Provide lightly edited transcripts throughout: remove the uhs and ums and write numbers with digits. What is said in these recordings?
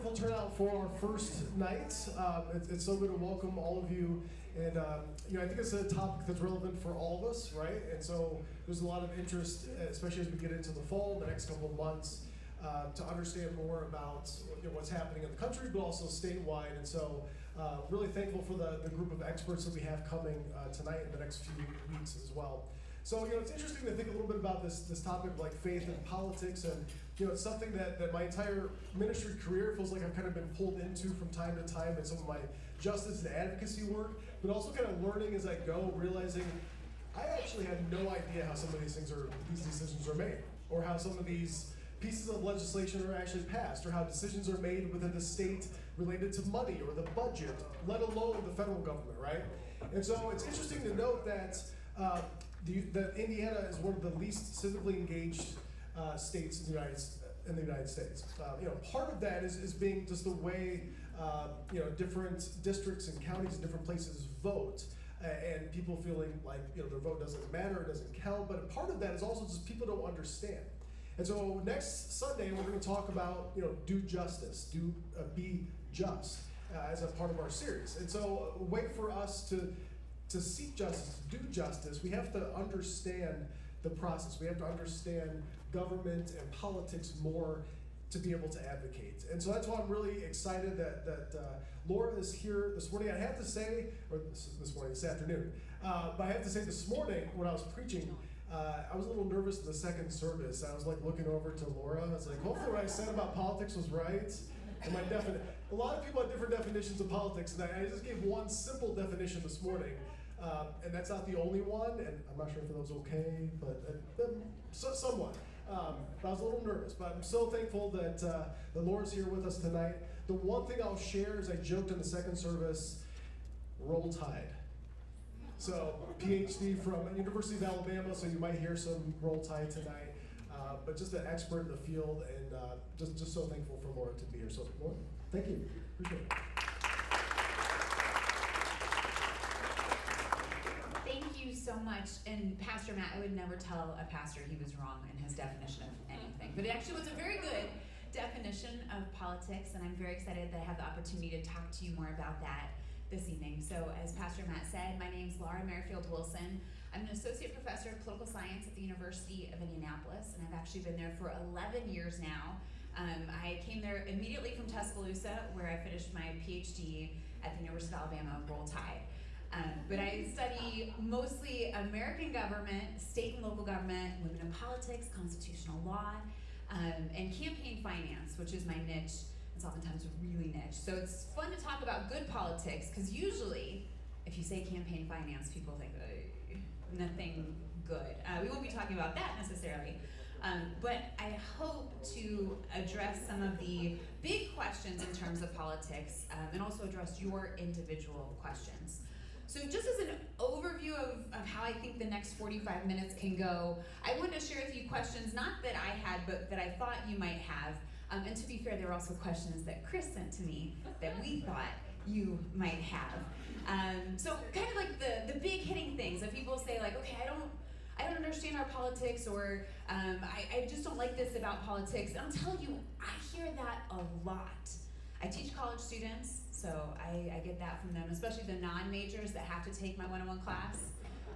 wonderful turnout for our first night. It's so good to welcome all of you. And I think it's a topic that's relevant for all of us, right? And so there's a lot of interest, especially as we get into the fall, the next couple of months, to understand more about what's happening in the country, but also statewide. And so really thankful for the group of experts that we have coming tonight and the next few weeks as well. So, it's interesting to think a little bit about this topic of like faith and politics, and it's something that my entire ministry career feels like I've kind of been pulled into from time to time in some of my justice and advocacy work, but also kind of learning as I go, realizing I actually had no idea how some of these decisions are made, or how some of these pieces of legislation are actually passed, or how decisions are made within the state related to money or the budget, let alone the federal government, right? And so it's interesting to note that that Indiana is one of the least civically engaged states in the United States. Part of that is being just the way different districts and counties and different places vote, and people feeling like their vote doesn't matter, it doesn't count. But a part of that is also just people don't understand. And so next Sunday we're going to talk about do justice, be just as a part of our series. And so a way for us to seek justice, to do justice, we have to understand the process. We have to understand government and politics more to be able to advocate. And so that's why I'm really excited that Laura is here this morning. I have to say, or this afternoon, but I have to say this morning when I was preaching, I was a little nervous in the second service. I was like looking over to Laura. I was like, hopefully what I said about politics was right. And a lot of people have different definitions of politics, and I just gave one simple definition this morning, and that's not the only one, and I'm not sure if that was okay, but somewhat. But I was a little nervous, but I'm so thankful that the Lord's here with us tonight. The one thing I'll share is I joked in the second service, Roll Tide. So, PhD from University of Alabama, so you might hear some Roll Tide tonight. But just an expert in the field, and just so thankful for Laura to be here. So, Laura, thank you. Appreciate it. Thank you so much. And Pastor Matt, I would never tell a pastor he was wrong in his definition of anything. But it actually was a very good definition of politics, and I'm very excited that I have the opportunity to talk to you more about that this evening. So as Pastor Matt said, my name's Laura Merrifield Wilson. I'm an associate professor of political science at the University of Indianapolis, and I've actually been there for 11 years now. I came there immediately from Tuscaloosa, where I finished my PhD at the University of Alabama, Roll Tide. But I study mostly American government, state and local government, women in politics, constitutional law, and campaign finance, which is my niche. It's oftentimes really niche. So it's fun to talk about good politics, because usually, if you say campaign finance, people think nothing good. We won't be talking about that necessarily. But I hope to address some of the big questions in terms of politics, and also address your individual questions. So just as an overview of how I think the next 45 minutes can go, I wanted to share with you questions, not that I had, but that I thought you might have. And to be fair, there were also questions that Chris sent to me that we thought you might have. So kind of like the big hitting things that people say like, okay, I don't understand our politics, or I just don't like this about politics. And I'm telling you, I hear that a lot. I teach college students, so I get that from them, especially the non-majors that have to take my one-on-one class.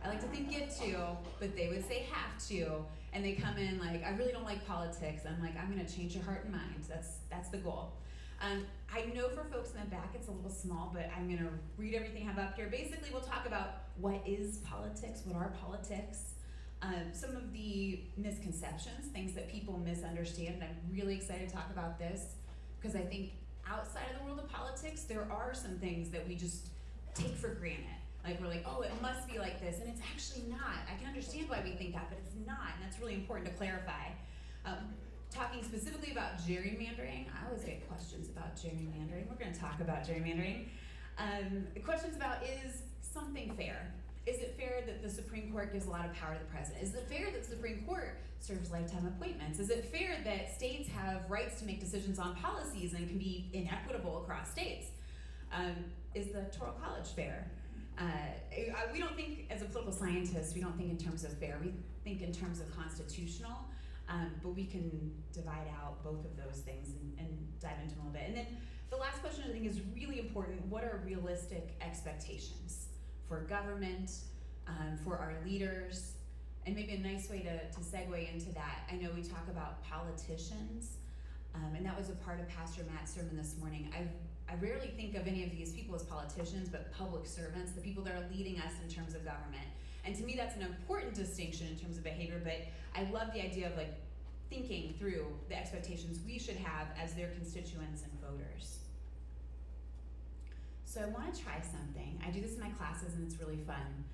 I like to think get to, but they would say have to, and they come in like, I really don't like politics. I'm like, I'm gonna change your heart and mind. That's the goal. I know for folks in the back it's a little small, but I'm gonna read everything I have up here. Basically, we'll talk about what is politics, what are politics, some of the misconceptions, things that people misunderstand. I'm really excited to talk about this, because I think outside of the world of politics, there are some things that we just take for granted. Like we're like, oh, it must be like this, and it's actually not. I can understand why we think that, but it's not, and that's really important to clarify. Talking specifically about gerrymandering, I always get questions about gerrymandering. We're going to talk about gerrymandering. Questions about, is something fair? Is it fair that the Supreme Court gives a lot of power to the president? Is it fair that the Supreme Court serves lifetime appointments? Is it fair that states have rights to make decisions on policies and can be inequitable across states? Is the Electoral College fair? We don't think, as a political scientist, we don't think in terms of fair. We think in terms of constitutional. But we can divide out both of those things and dive into them a little bit. And then the last question I think is really important. What are realistic expectations for government, for our leaders? And maybe a nice way to segue into that, I know we talk about politicians, and that was a part of Pastor Matt's sermon this morning. I rarely think of any of these people as politicians, but public servants, the people that are leading us in terms of government. And to me, that's an important distinction in terms of behavior, but I love the idea of like thinking through the expectations we should have as their constituents and voters. So I want to try something. I do this in my classes and it's really fun.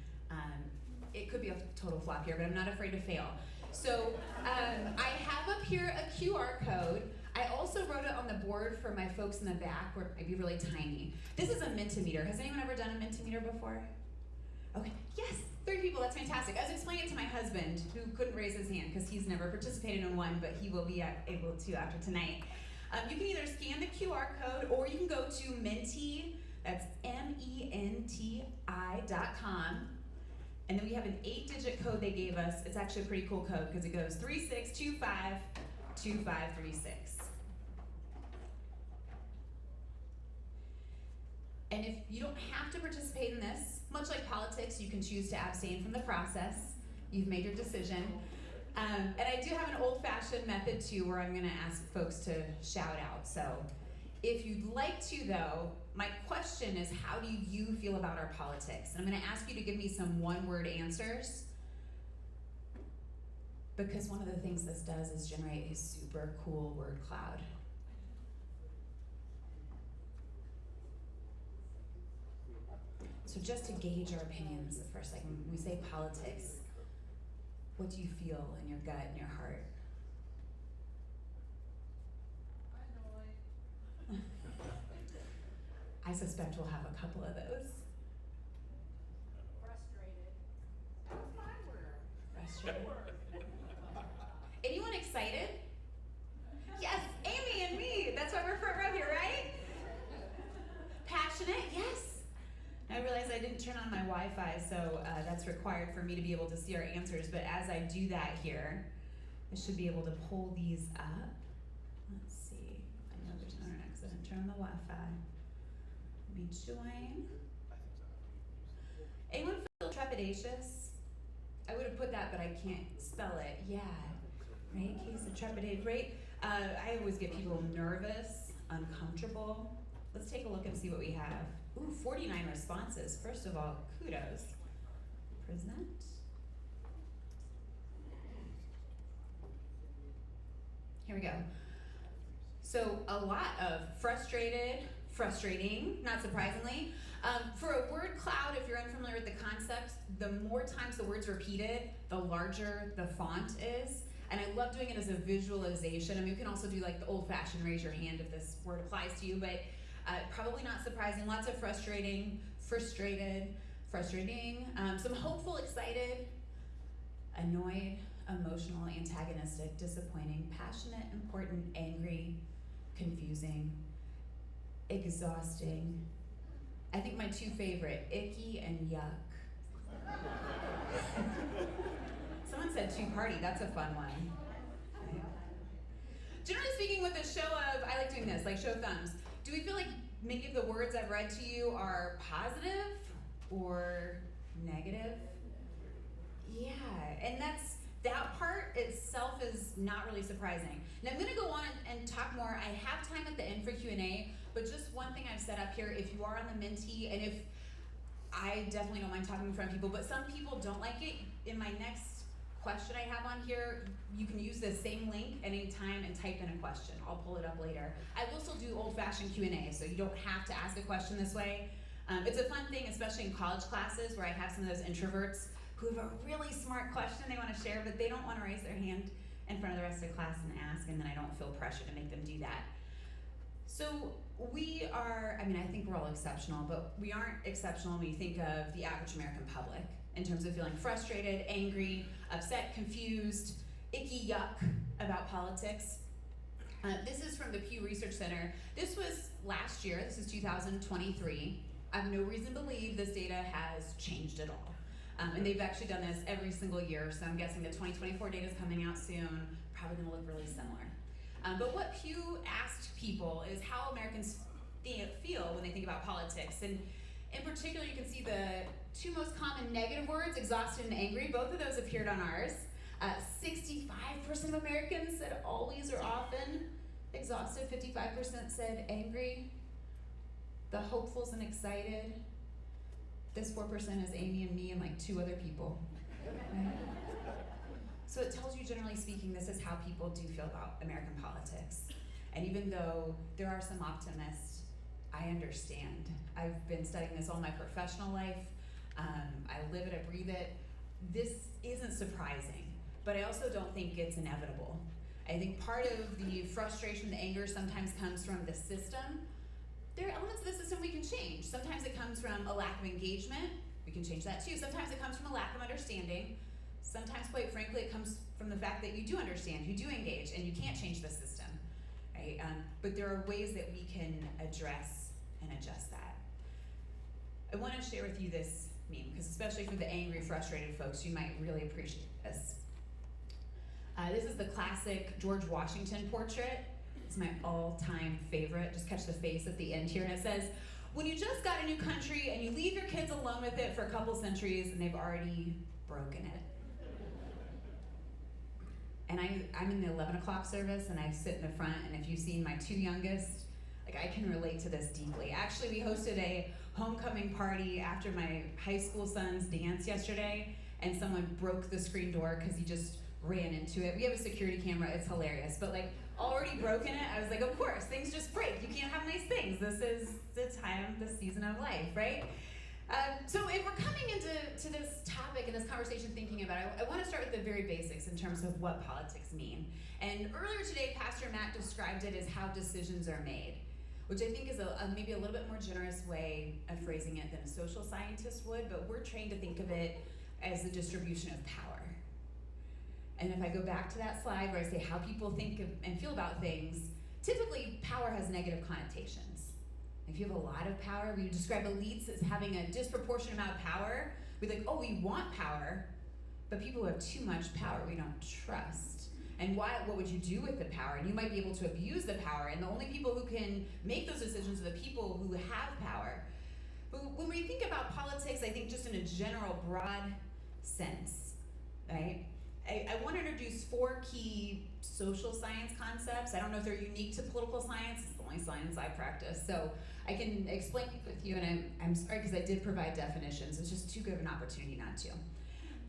It could be a total flop here, but I'm not afraid to fail. So I have up here a QR code. I also wrote it on the board for my folks in the back, where it might be really tiny. This is a Mentimeter. Has anyone ever done a Mentimeter before? Okay, yes, 3 people, that's fantastic. I was explaining it to my husband, who couldn't raise his hand because he's never participated in one, but he will be able to after tonight. You can either scan the QR code or you can go to Menti, that's MENTI.com. And then we have an 8-digit code they gave us. It's actually a pretty cool code because it goes 36252536. And if you don't have to participate in this, much like politics, you can choose to abstain from the process. You've made your decision. And I do have an old-fashioned method too, where I'm gonna ask folks to shout out. So if you'd like to though, my question is, how do you feel about our politics? And I'm gonna ask you to give me some one-word answers, because one of the things this does is generate a super cool word cloud. So just to gauge our opinions for a second, when we say politics, what do you feel in your gut and your heart? I suspect we'll have a couple of those. Frustrated. That's my word. Frustrated. Anyone excited? Yes, Amy and me. That's why we're front row here, right? Passionate, yes. I realized I didn't turn on my Wi-Fi, so that's required for me to be able to see our answers. But as I do that here, I should be able to pull these up. Let's see. I know there's another accident. Turn on the Wi-Fi. Let me join. Anyone feel trepidatious? I would have put that, but I can't spell it. Yeah, right? Case of trepidate, right? I always get people nervous, uncomfortable. Let's take a look and see what we have. Ooh, 49 responses. First of all, kudos. Present. Here we go. So a lot of frustrated, frustrating, not surprisingly. For a word cloud, if you're unfamiliar with the concept, the more times the word's repeated, the larger the font is. And I love doing it as a visualization. I mean, you can also do like the old-fashioned raise your hand if this word applies to you, but probably not surprising. Lots of frustrating, frustrated, frustrating. Some hopeful, excited, annoyed, emotional, antagonistic, disappointing, passionate, important, angry, confusing, exhausting. I think my 2 favorite, icky and yuck. Someone said 2 party, that's a fun one. Right. Generally speaking, with a show of, I like doing this, like show of thumbs. Do we feel like many of the words I've read to you are positive or negative? Yeah, and that part itself is not really surprising. Now I'm gonna go on and talk more. I have time at the end for Q&A, but just one thing I've set up here, if you are on the Menti, and if, I definitely don't mind talking in front of people, but some people don't like it. In my next question I have on here, you can use the same link at any time and type in a question. I'll pull it up later. I will still do old-fashioned Q&A, so you don't have to ask a question this way. It's a fun thing, especially in college classes where I have some of those introverts who have a really smart question they want to share, but they don't want to raise their hand in front of the rest of the class and ask, and then I don't feel pressure to make them do that. So we are, I mean, I think we're all exceptional, but we aren't exceptional when you think of the average American public in terms of feeling frustrated, angry, upset, confused, icky yuck about politics. This is from the Pew Research Center. This was last year, this is 2023. I have no reason to believe this data has changed at all. And they've actually done this every single year, so I'm guessing the 2024 data is coming out soon, probably gonna look really similar. But what Pew asked people is how Americans feel when they think about politics. And in particular, you can see the two most common negative words, exhausted and angry. Both of those appeared on ours. 65% of Americans said always or often. Exhausted, 55% said angry. The hopefuls and excited. This 4% is Amy and me and like 2 other people. So it tells you, generally speaking, this is how people do feel about American politics. And even though there are some optimists, I understand. I've been studying this all my professional life. I live it, I breathe it. This isn't surprising, but I also don't think it's inevitable. I think part of the frustration, the anger sometimes comes from the system. There are elements of the system we can change. Sometimes it comes from a lack of engagement. We can change that too. Sometimes it comes from a lack of understanding. Sometimes, quite frankly, it comes from the fact that you do understand, you do engage, and you can't change the system, right? But there are ways that we can address and adjust that. I want to share with you this meme, because especially for the angry, frustrated folks, you might really appreciate this. This is the classic George Washington portrait. It's my all-time favorite. Just catch the face at the end here, and it says, when you just got a new country and you leave your kids alone with it for a couple centuries and they've already broken it. And I'm in the 11 o'clock service and I sit in the front, and if you've seen my 2 youngest, like I can relate to this deeply. Actually, we hosted a homecoming party after my high school son's dance yesterday, and someone broke the screen door because he just ran into it. We have a security camera, it's hilarious, but like already broken it, I was like, of course, things just break. You can't have nice things. This is the time, the season of life, right? So if we're coming into this topic and this conversation thinking about it, I want to start with the very basics in terms of what politics mean. And earlier today, Pastor Matt described it as how decisions are made, which I think is maybe a little bit more generous way of phrasing it than a social scientist would, but we're trained to think of it as the distribution of power. And if I go back to that slide where I say how people think of and feel about things, typically power has negative connotations. If you have a lot of power, we describe elites as having a disproportionate amount of power. We're like, oh, we want power, but people who have too much power, we don't trust. And what would you do with the power? And you might be able to abuse the power, and the only people who can make those decisions are the people who have power. But when we think about politics, I think just in a general, broad sense, right? I want to introduce 4 key social science concepts. I don't know if they're unique to political science. It's the only science I practice. So I can explain it with you, and I'm sorry because I did provide definitions. It's just too good of an opportunity not to.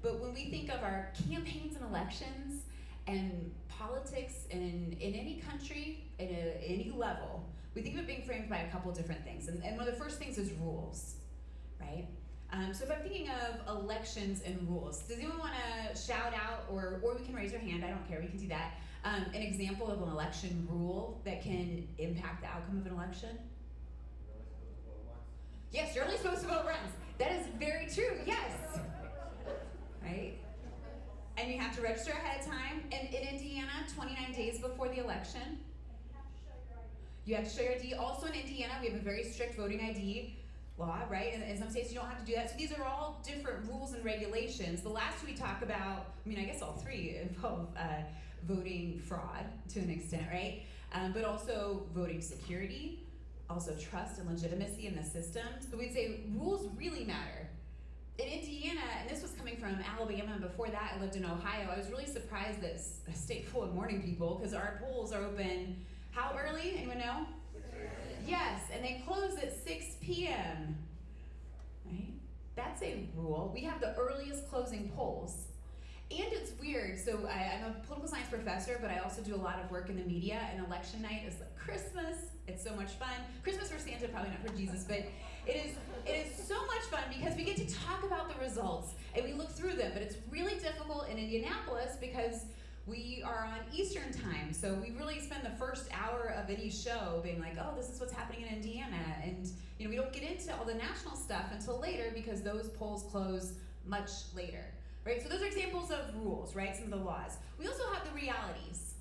But when we think of our campaigns and elections and politics in any country, at any level, we think of it being framed by a couple different things. And one of the first things is rules, right? So if I'm thinking of elections and rules, does anyone want to shout out, or we can raise your hand, I don't care, we can do that, an example of an election rule that can impact the outcome of an election? Yes, you're only supposed to vote once. That is very true, yes. Right? And you have to register ahead of time. And in Indiana, 29 days before the election. You have to show your ID. Also in Indiana, we have a very strict voting ID law, right? And in some states, you don't have to do that. So these are all different rules and regulations. The last 2 we talk about, I mean, I guess all 3 involve voting fraud to an extent, right? But also voting security, also trust and legitimacy in the system. So we'd say rules really matter. In Indiana, and this was coming from Alabama, and before that I lived in Ohio, I was really surprised that a state full of morning people, because our polls are open how early? Anyone know? Yes, and they close at 6 p.m. Right? That's a rule. We have the earliest closing polls. And it's weird, so I'm a political science professor, but I also do a lot of work in the media, and election night is like Christmas. It's so much fun. Christmas for Santa, probably not for Jesus, but it is so much fun because we get to talk about the results, and we look through them, but it's really difficult in Indianapolis because we are on Eastern time, so we really spend the first hour of any show being like, oh, this is what's happening in Indiana, and we don't get into all the national stuff until later because those polls close much later, right? So those are examples of rules, right? Some of the laws. We also have the realities.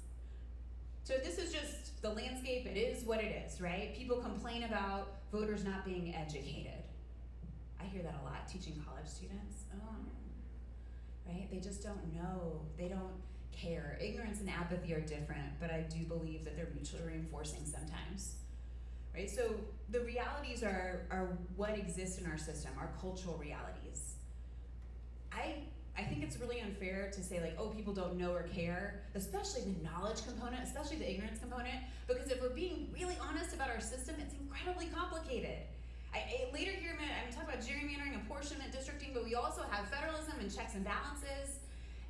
So this is just the landscape. It is what it is, right? People complain about voters not being educated. I hear that a lot teaching college students. Oh, right? They just don't know. They don't care. Ignorance and apathy are different, but I do believe that they're mutually reinforcing sometimes. Right? So the realities are what exists in our system, our cultural realities. I think it's really unfair to say like, oh, people don't know or care, especially the knowledge component, especially the ignorance component, because if we're being really honest about our system, it's incredibly complicated. Later here, I'm talking about gerrymandering, apportionment, districting, but we also have federalism and checks and balances.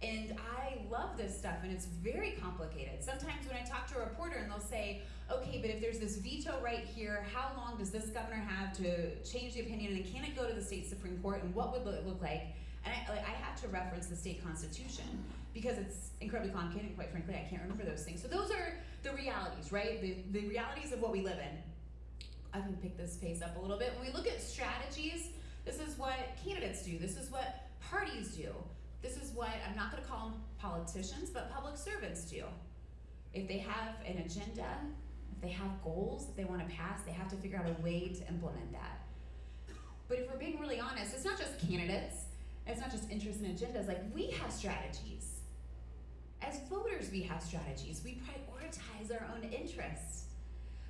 And I love this stuff, and it's very complicated. Sometimes when I talk to a reporter and they'll say, okay, but if there's this veto right here, how long does this governor have to change the opinion, and can it go to the state Supreme Court, and what would it look like? And I have to reference the state constitution because it's incredibly complicated, and quite frankly, I can't remember those things. So those are the realities, right? The realities of what we live in. I can pick this pace up a little bit. When we look at strategies, this is what candidates do. This is what parties do. This is what, I'm not going to call them politicians, but public servants do. If they have an agenda, if they have goals that they want to pass, they have to figure out a way to implement that. But if we're being really honest, it's not just candidates, it's not just interests and agendas, like we have strategies. As voters, we have strategies. We prioritize our own interests.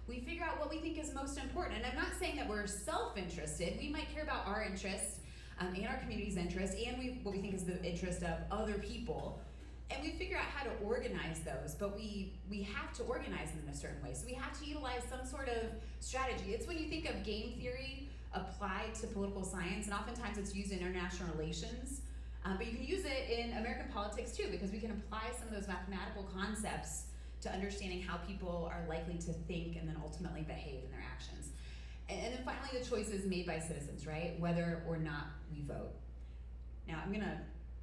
We figure out what we think is most important. And I'm not saying that we're self-interested. We might care about our interests and our community's interests and what we think is the interest of other people. And we figure out how to organize those, but we have to organize them in a certain way. So we have to utilize some sort of strategy. It's when you think of game theory applied to political science, and oftentimes it's used in international relations, but you can use it in American politics too, because we can apply some of those mathematical concepts to understanding how people are likely to think and then ultimately behave in their actions. And then finally, the choices made by citizens, right? Whether or not we vote. Now, I'm gonna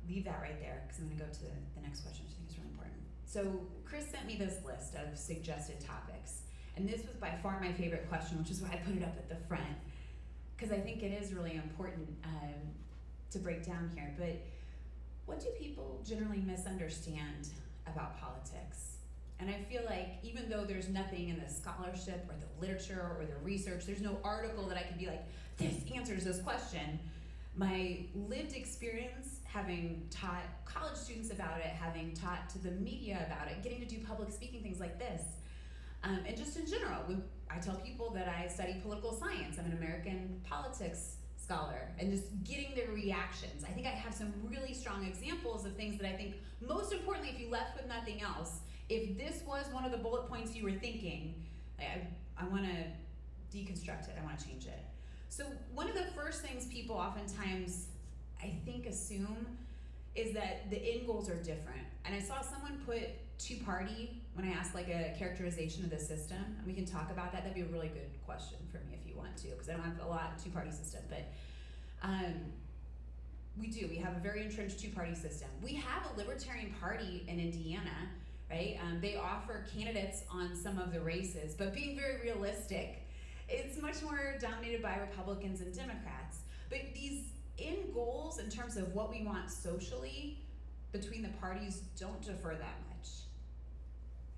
leave that right there because I'm gonna go to the next question, which I think is really important. So Chris sent me this list of suggested topics. And this was by far my favorite question, which is why I put it up at the front, because I think it is really important to break down here. But what do people generally misunderstand about politics? And I feel like even though there's nothing in the scholarship or the literature or the research, there's no article that I can be like, this answers this question. My lived experience, having taught college students about it, having taught to the media about it, getting to do public speaking, things like this, and just in general, I tell people that I study political science. I'm an American politics scholar, and just getting their reactions. I think I have some really strong examples of things that I think, most importantly, if you left with nothing else, if this was one of the bullet points you were thinking, I want to deconstruct it, I want to change it. So one of the first things people oftentimes, I think, assume is that the end goals are different. And I saw someone put two-party when I asked like a characterization of the system, and we can talk about that. That'd be a really good question for me if you want to, because I don't have a lot of two-party system, but we have a very entrenched two-party system. We have a libertarian party in Indiana, right? They offer candidates on some of the races, but being very realistic, it's much more dominated by Republicans and Democrats. But these end goals in terms of what we want socially between the parties don't differ that much.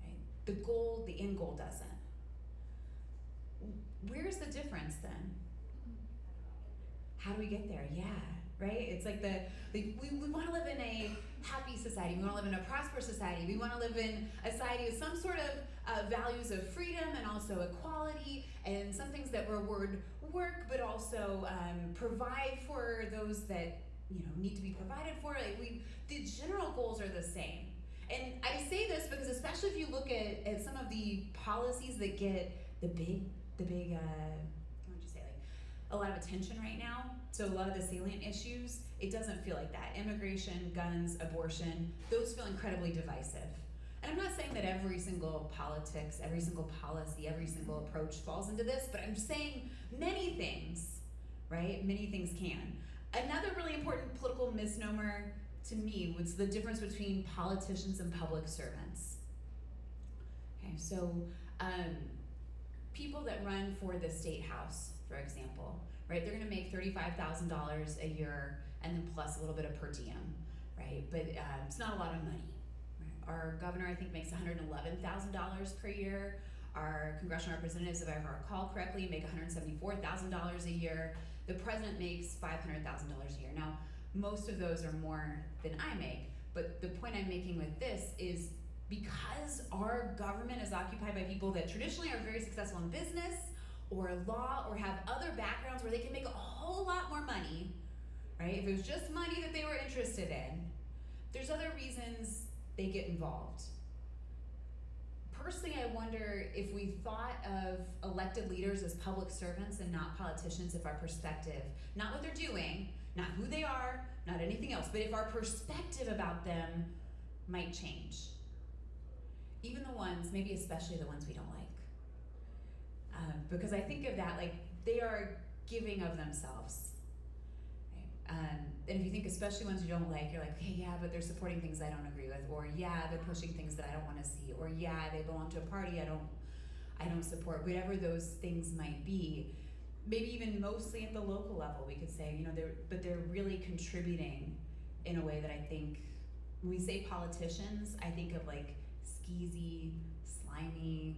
Right? The end goal doesn't. Where's the difference then? How do we get there? Yeah, right? It's like we want to live in a happy society. We want to live in a prosperous society. We want to live in a society with some sort of values of freedom and also equality and some things that reward work, but also provide for those that need to be provided for. The general goals are the same. And I say this because especially if you look at some of the policies that get the big a lot of attention right now, so a lot of the salient issues, it doesn't feel like that. Immigration, guns, abortion, those feel incredibly divisive. And I'm not saying that every single politics, every single policy, every single approach falls into this, but I'm saying many things, right? Many things can. Another really important political misnomer to me was the difference between politicians and public servants. Okay, so people that run for the state house, for example, right? They're gonna make $35,000 a year and then plus a little bit of per diem, right? But it's not a lot of money. Right? Our governor, I think, makes $111,000 per year. Our congressional representatives, if I recall correctly, make $174,000 a year. The president makes $500,000 a year. Now, most of those are more than I make, But the point I'm making with this is because our government is occupied by people that traditionally are very successful in business or law or have other backgrounds where they can make a whole lot more money, right? If it was just money that they were interested in, there's other reasons they get involved. Personally, I wonder if we thought of elected leaders as public servants and not politicians, if our perspective, not what they're doing, not who they are, not anything else, but if our perspective about them might change. Even the ones, maybe especially the ones we don't like. Because I think of that, like, they are giving of themselves. Right? And if you think especially ones you don't like, you're like, okay, yeah, but they're supporting things I don't agree with, or yeah, they're pushing things that I don't want to see, or yeah, they belong to a party I don't support, whatever those things might be. Maybe even mostly at the local level, we could say, they're really contributing in a way that I think, when we say politicians, I think of like skeezy, slimy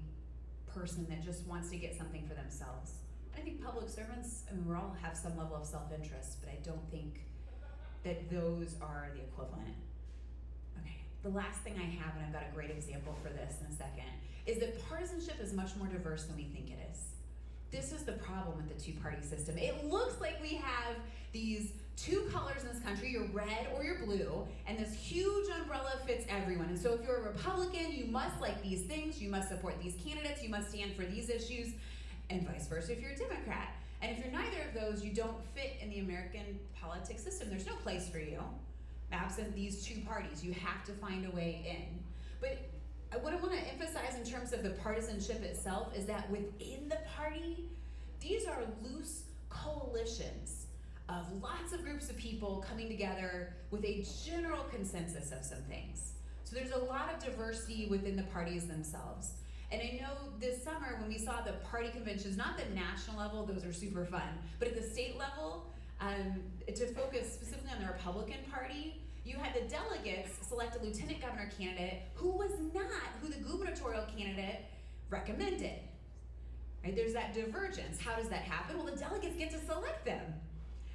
person that just wants to get something for themselves. I think public servants, we all have some level of self-interest, but I don't think that those are the equivalent. Okay, the last thing I have, and I've got a great example for this in a second, is that partisanship is much more diverse than we think it is. This is the problem with the two-party system. It looks like we have these two colors in this country, you're red or you're blue, and this huge umbrella fits everyone. And so if you're a Republican, you must like these things, you must support these candidates, you must stand for these issues, and vice versa if you're a Democrat. And if you're neither of those, you don't fit in the American politics system. There's no place for you, absent these two parties. You have to find a way in. But what I want to emphasize in terms of the partisanship itself is that within the party, these are loose coalitions of lots of groups of people coming together with a general consensus of some things. So there's a lot of diversity within the parties themselves. And I know this summer when we saw the party conventions, not the national level, those are super fun, but at the state level, to focus specifically on the Republican Party, you had the delegates select a lieutenant governor candidate who was not who the gubernatorial candidate recommended. Right? There's that divergence. How does that happen? Well, the delegates get to select them.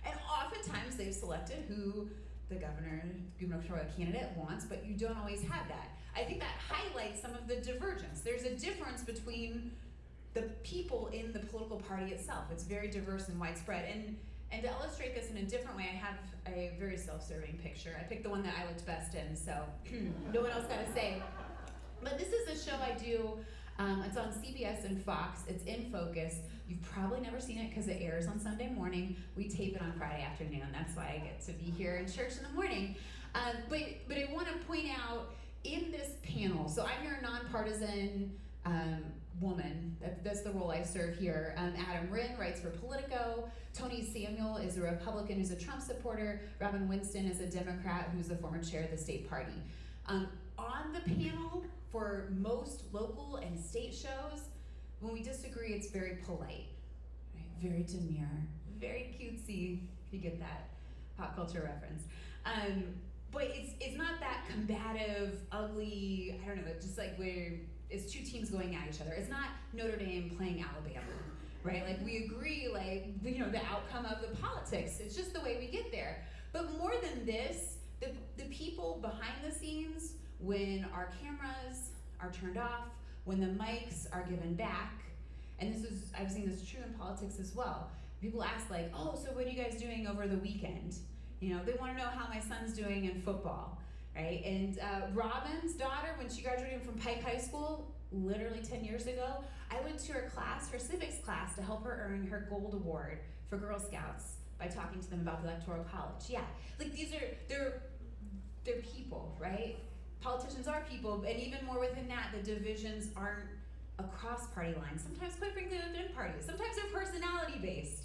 And oftentimes they've selected who the gubernatorial candidate wants, but you don't always have that. I think that highlights some of the divergence. There's a difference between the people in the political party itself. It's very diverse and widespread. And to illustrate this in a different way, I have a very self-serving picture. I picked the one that I looked best in, so no one else got to say. But this is a show I do. It's on CBS and Fox. It's In Focus. You've probably never seen it because it airs on Sunday morning. We tape it on Friday afternoon. That's why I get to be here in church in the morning. But I want to point out in this panel, so I'm your nonpartisan woman. That's the role I serve here. Adam Wren writes for Politico. Tony Samuel is a Republican who's a Trump supporter. Robin Winston is a Democrat who's the former chair of the state party. On the panel, for most local and state shows, when we disagree, it's very polite, right? Very demure, very cutesy, if you get that pop culture reference. But it's not that combative, ugly, I don't know, just like where it's two teams going at each other. It's not Notre Dame playing Alabama, right? Like we agree, like, the outcome of the politics. It's just the way we get there. But more than this, the people behind the scenes, when our cameras are turned off, when the mics are given back, and I've seen this true in politics as well. People ask like, oh, so what are you guys doing over the weekend? They want to know how my son's doing in football, right? And Robin's daughter, when she graduated from Pike High School, literally 10 years ago, I went to her class, her civics class, to help her earn her gold award for Girl Scouts by talking to them about the Electoral College. Yeah, like they're people, right? Politicians are people, and even more within that, the divisions aren't across party lines. Sometimes, quite frankly, within parties. Sometimes they're personality-based.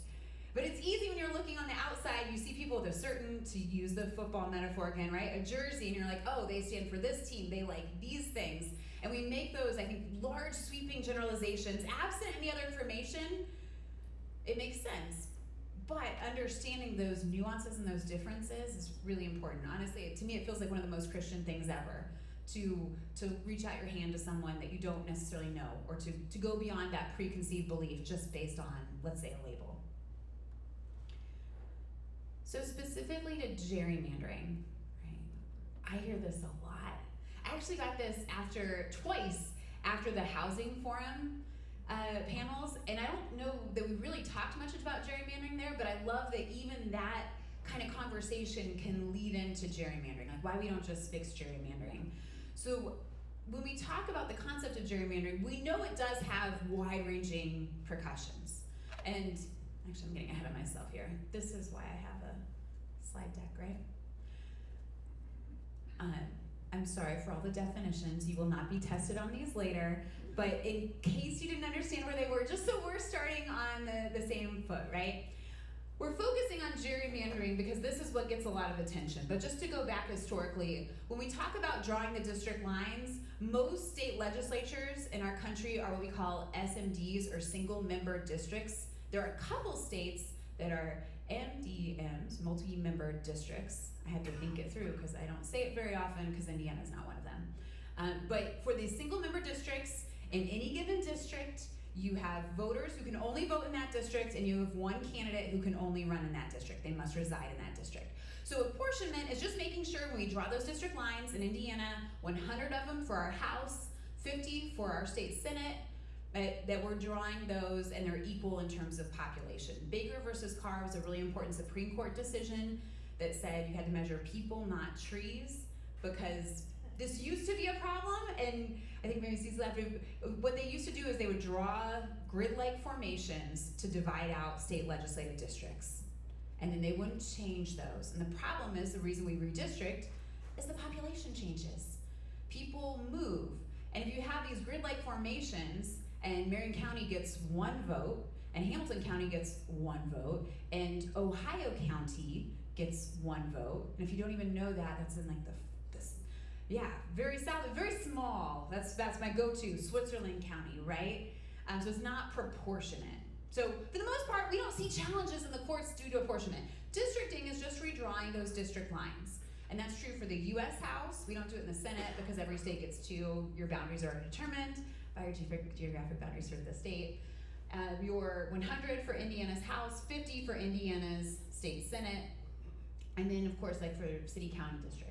But it's easy when you're looking on the outside, you see people with a certain, to use the football metaphor again, right? A jersey, and you're like, oh, they stand for this team, they like these things. And we make those, I think, large sweeping generalizations. Absent any other information, it makes sense. But understanding those nuances and those differences is really important. Honestly, to me, it feels like one of the most Christian things ever, to reach out your hand to someone that you don't necessarily know, or to go beyond that preconceived belief just based on, let's say, a label. So specifically to gerrymandering, right? I hear this a lot. I actually got this twice after the housing forum panels, and I don't know that we really talked much about gerrymandering there, but I love that even that kind of conversation can lead into gerrymandering, like why we don't just fix gerrymandering. So when we talk about the concept of gerrymandering, we know it does have wide-ranging repercussions. And actually, I'm getting ahead of myself here. This is why I have a slide deck, right? I'm sorry for all the definitions. You will not be tested on these later. But in case you didn't understand where they were, just so we're starting on the same foot, right? We're focusing on gerrymandering because this is what gets a lot of attention. But just to go back historically, when we talk about drawing the district lines, most state legislatures in our country are what we call SMDs, or single member districts. There are a couple states that are MDMs, multi-member districts. I had to think it through because I don't say it very often because Indiana is not one of them. But for these single member districts, in any given district, you have voters who can only vote in that district, and you have one candidate who can only run in that district. They must reside in that district. So apportionment is just making sure when we draw those district lines in Indiana, 100 of them for our House, 50 for our state Senate, that we're drawing those and they're equal in terms of population. Baker versus Carr was a really important Supreme Court decision that said you had to measure people, not trees, because this used to be a problem, and I think maybe Cecil after, what they used to do is they would draw grid-like formations to divide out state legislative districts. And then they wouldn't change those. And the problem is, the reason we redistrict is the population changes. People move. And if you have these grid-like formations, and Marion County gets 1 vote, and Hamilton County gets 1 vote, and Ohio County gets 1 vote, and if you don't even know that, that's in like very south, very small. That's my go-to, Switzerland County, right? So it's not proportionate. So for the most part, we don't see challenges in the courts due to apportionment. Districting is just redrawing those district lines. And that's true for the US House. We don't do it in the Senate because every state gets 2. Your boundaries are determined by your geographic boundaries for the state. Your 100 for Indiana's House, 50 for Indiana's state Senate, and then of course like for city county districts.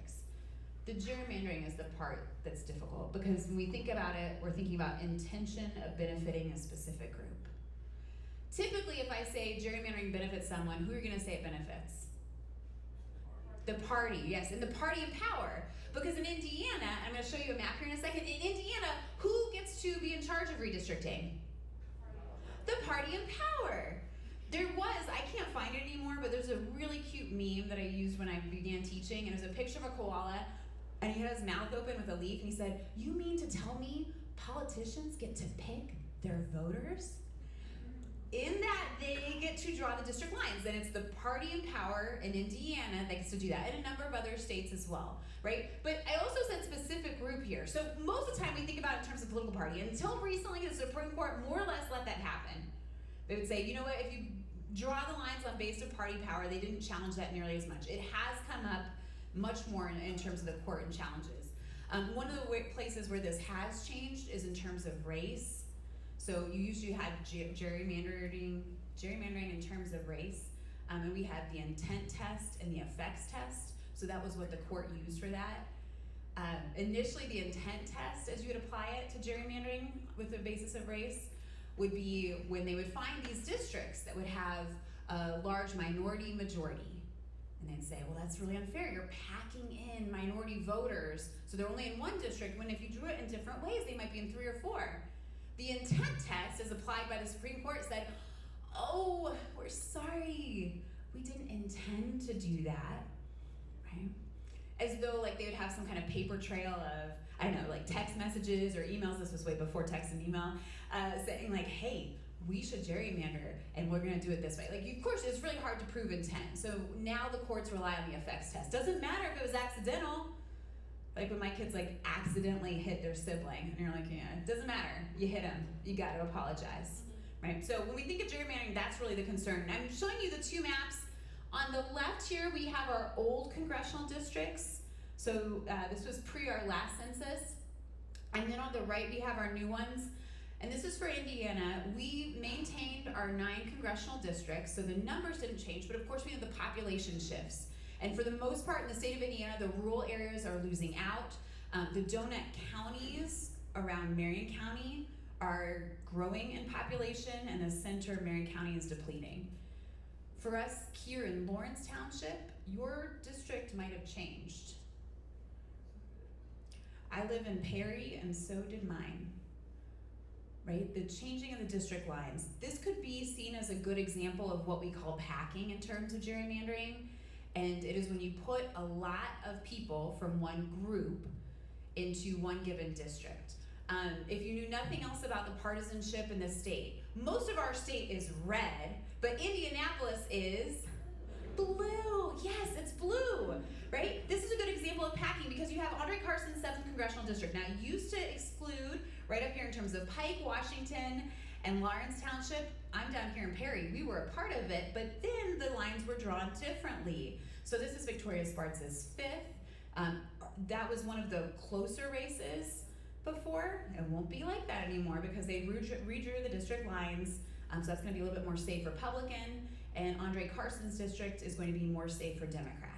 The gerrymandering is the part that's difficult because when we think about it, we're thinking about intention of benefiting a specific group. Typically, if I say gerrymandering benefits someone, who are you gonna say it benefits? The party, yes, and the party in power. Because in Indiana, I'm gonna show you a map here in a second, in Indiana, who gets to be in charge of redistricting? The party in power. There was, I can't find it anymore, but there's a really cute meme that I used when I began teaching, and it was a picture of a koala, and he had his mouth open with a leaf, and he said, "You mean to tell me politicians get to pick their voters?" In that, they get to draw the district lines, and it's the party in power in Indiana that gets to do that, and a number of other states as well, right? But I also said specific group here. So most of the time we think about it in terms of political party. Until recently, the Supreme Court more or less let that happen. They would say, you know what, if you draw the lines on based of party power, they didn't challenge that nearly as much. It has come up much more in terms of the court and challenges. One of the places where this has changed is in terms of race. So you usually had gerrymandering in terms of race, and we had the intent test and the effects test. So that was what the court used for that. Initially, the intent test, as you would apply it to gerrymandering with the basis of race, would be when they would find these districts that would have a large minority majority. And they'd say, well, that's really unfair. You're packing in minority voters, so they're only in one district, when if you drew it in different ways, they might be in 3 or 4. The intent test, as applied by the Supreme Court, said, oh, we're sorry. We didn't intend to do that, right? As though like they would have some kind of paper trail of, I don't know, like text messages or emails, this was way before text and email, saying like, hey, we should gerrymander and we're gonna do it this way. Like, of course, it's really hard to prove intent. So now the courts rely on the effects test. Doesn't matter if it was accidental. Like when my kids like accidentally hit their sibling and you're like, yeah, it doesn't matter. You hit them, you gotta apologize, right? So when we think of gerrymandering, that's really the concern. And I'm showing you the 2 maps. On the left here, we have our old congressional districts. So this was pre our last census. And then on the right, we have our new ones. And this is for Indiana. We maintained our 9 congressional districts, so the numbers didn't change, but of course we have the population shifts. And for the most part in the state of Indiana, the rural areas are losing out. The donut counties around Marion County are growing in population, and the center of Marion County is depleting. For us here in Lawrence Township, your district might have changed. I live in Perry, and so did mine. Right? The changing of the district lines. This could be seen as a good example of what we call packing in terms of gerrymandering. And it is when you put a lot of people from one group into one given district. If you knew nothing else about the partisanship in the state, most of our state is red, but Indianapolis is blue. Yes, it's blue, right? This is a good example of packing because you have Andre Carson's 7th Congressional District. Now, it used to exclude, right up here in terms of Pike, Washington, and Lawrence Township. I'm down here in Perry. We were a part of it, but then the lines were drawn differently. So this is Victoria Spartz's 5th. That was one of the closer races before. It won't be like that anymore because they redrew the district lines. So that's going to be a little bit more safe Republican, and Andre Carson's district is going to be more safe for Democrat.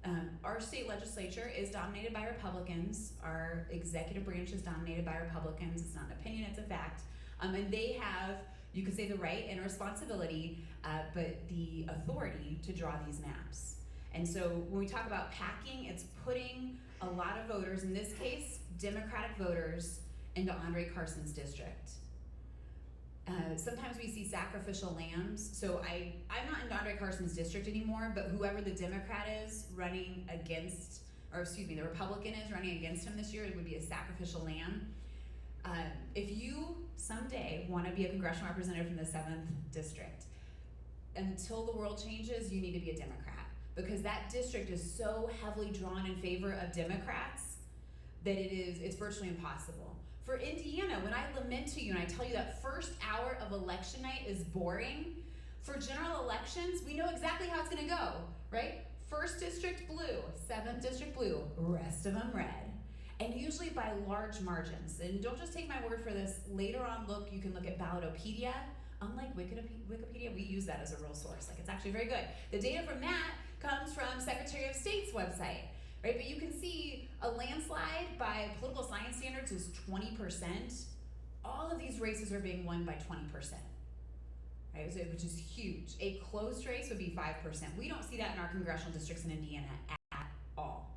Right? Our state legislature is dominated by Republicans. Our executive branch is dominated by Republicans. It's not an opinion, it's a fact. And they have, you could say, the right and responsibility, but the authority to draw these maps. And so when we talk about packing, it's putting a lot of voters, in this case, Democratic voters, into Andre Carson's district. Sometimes we see sacrificial lambs. So I'm not in Andre Carson's district anymore, but whoever the Democrat is running against, or excuse me, the Republican is running against him this year, it would be a sacrificial lamb. If you someday want to be a congressional representative from the 7th district, until the world changes, you need to be a Democrat. Because that district is so heavily drawn in favor of Democrats that it's virtually impossible. For Indiana, when I lament to you and I tell you that first hour of election night is boring, for general elections, we know exactly how it's gonna go, right? 1st district blue, 7th district blue, rest of them red. And usually by large margins. And don't just take my word for this, later on you can look at Ballotopedia. Unlike Wikipedia, we use that as a real source. Like, it's actually very good. The data from that comes from Secretary of State's website, right? But you can see a landslide by political science standards is 20%. All of these races are being won by 20%, right? Which is huge. A close race would be 5%. We don't see that in our congressional districts in Indiana at all.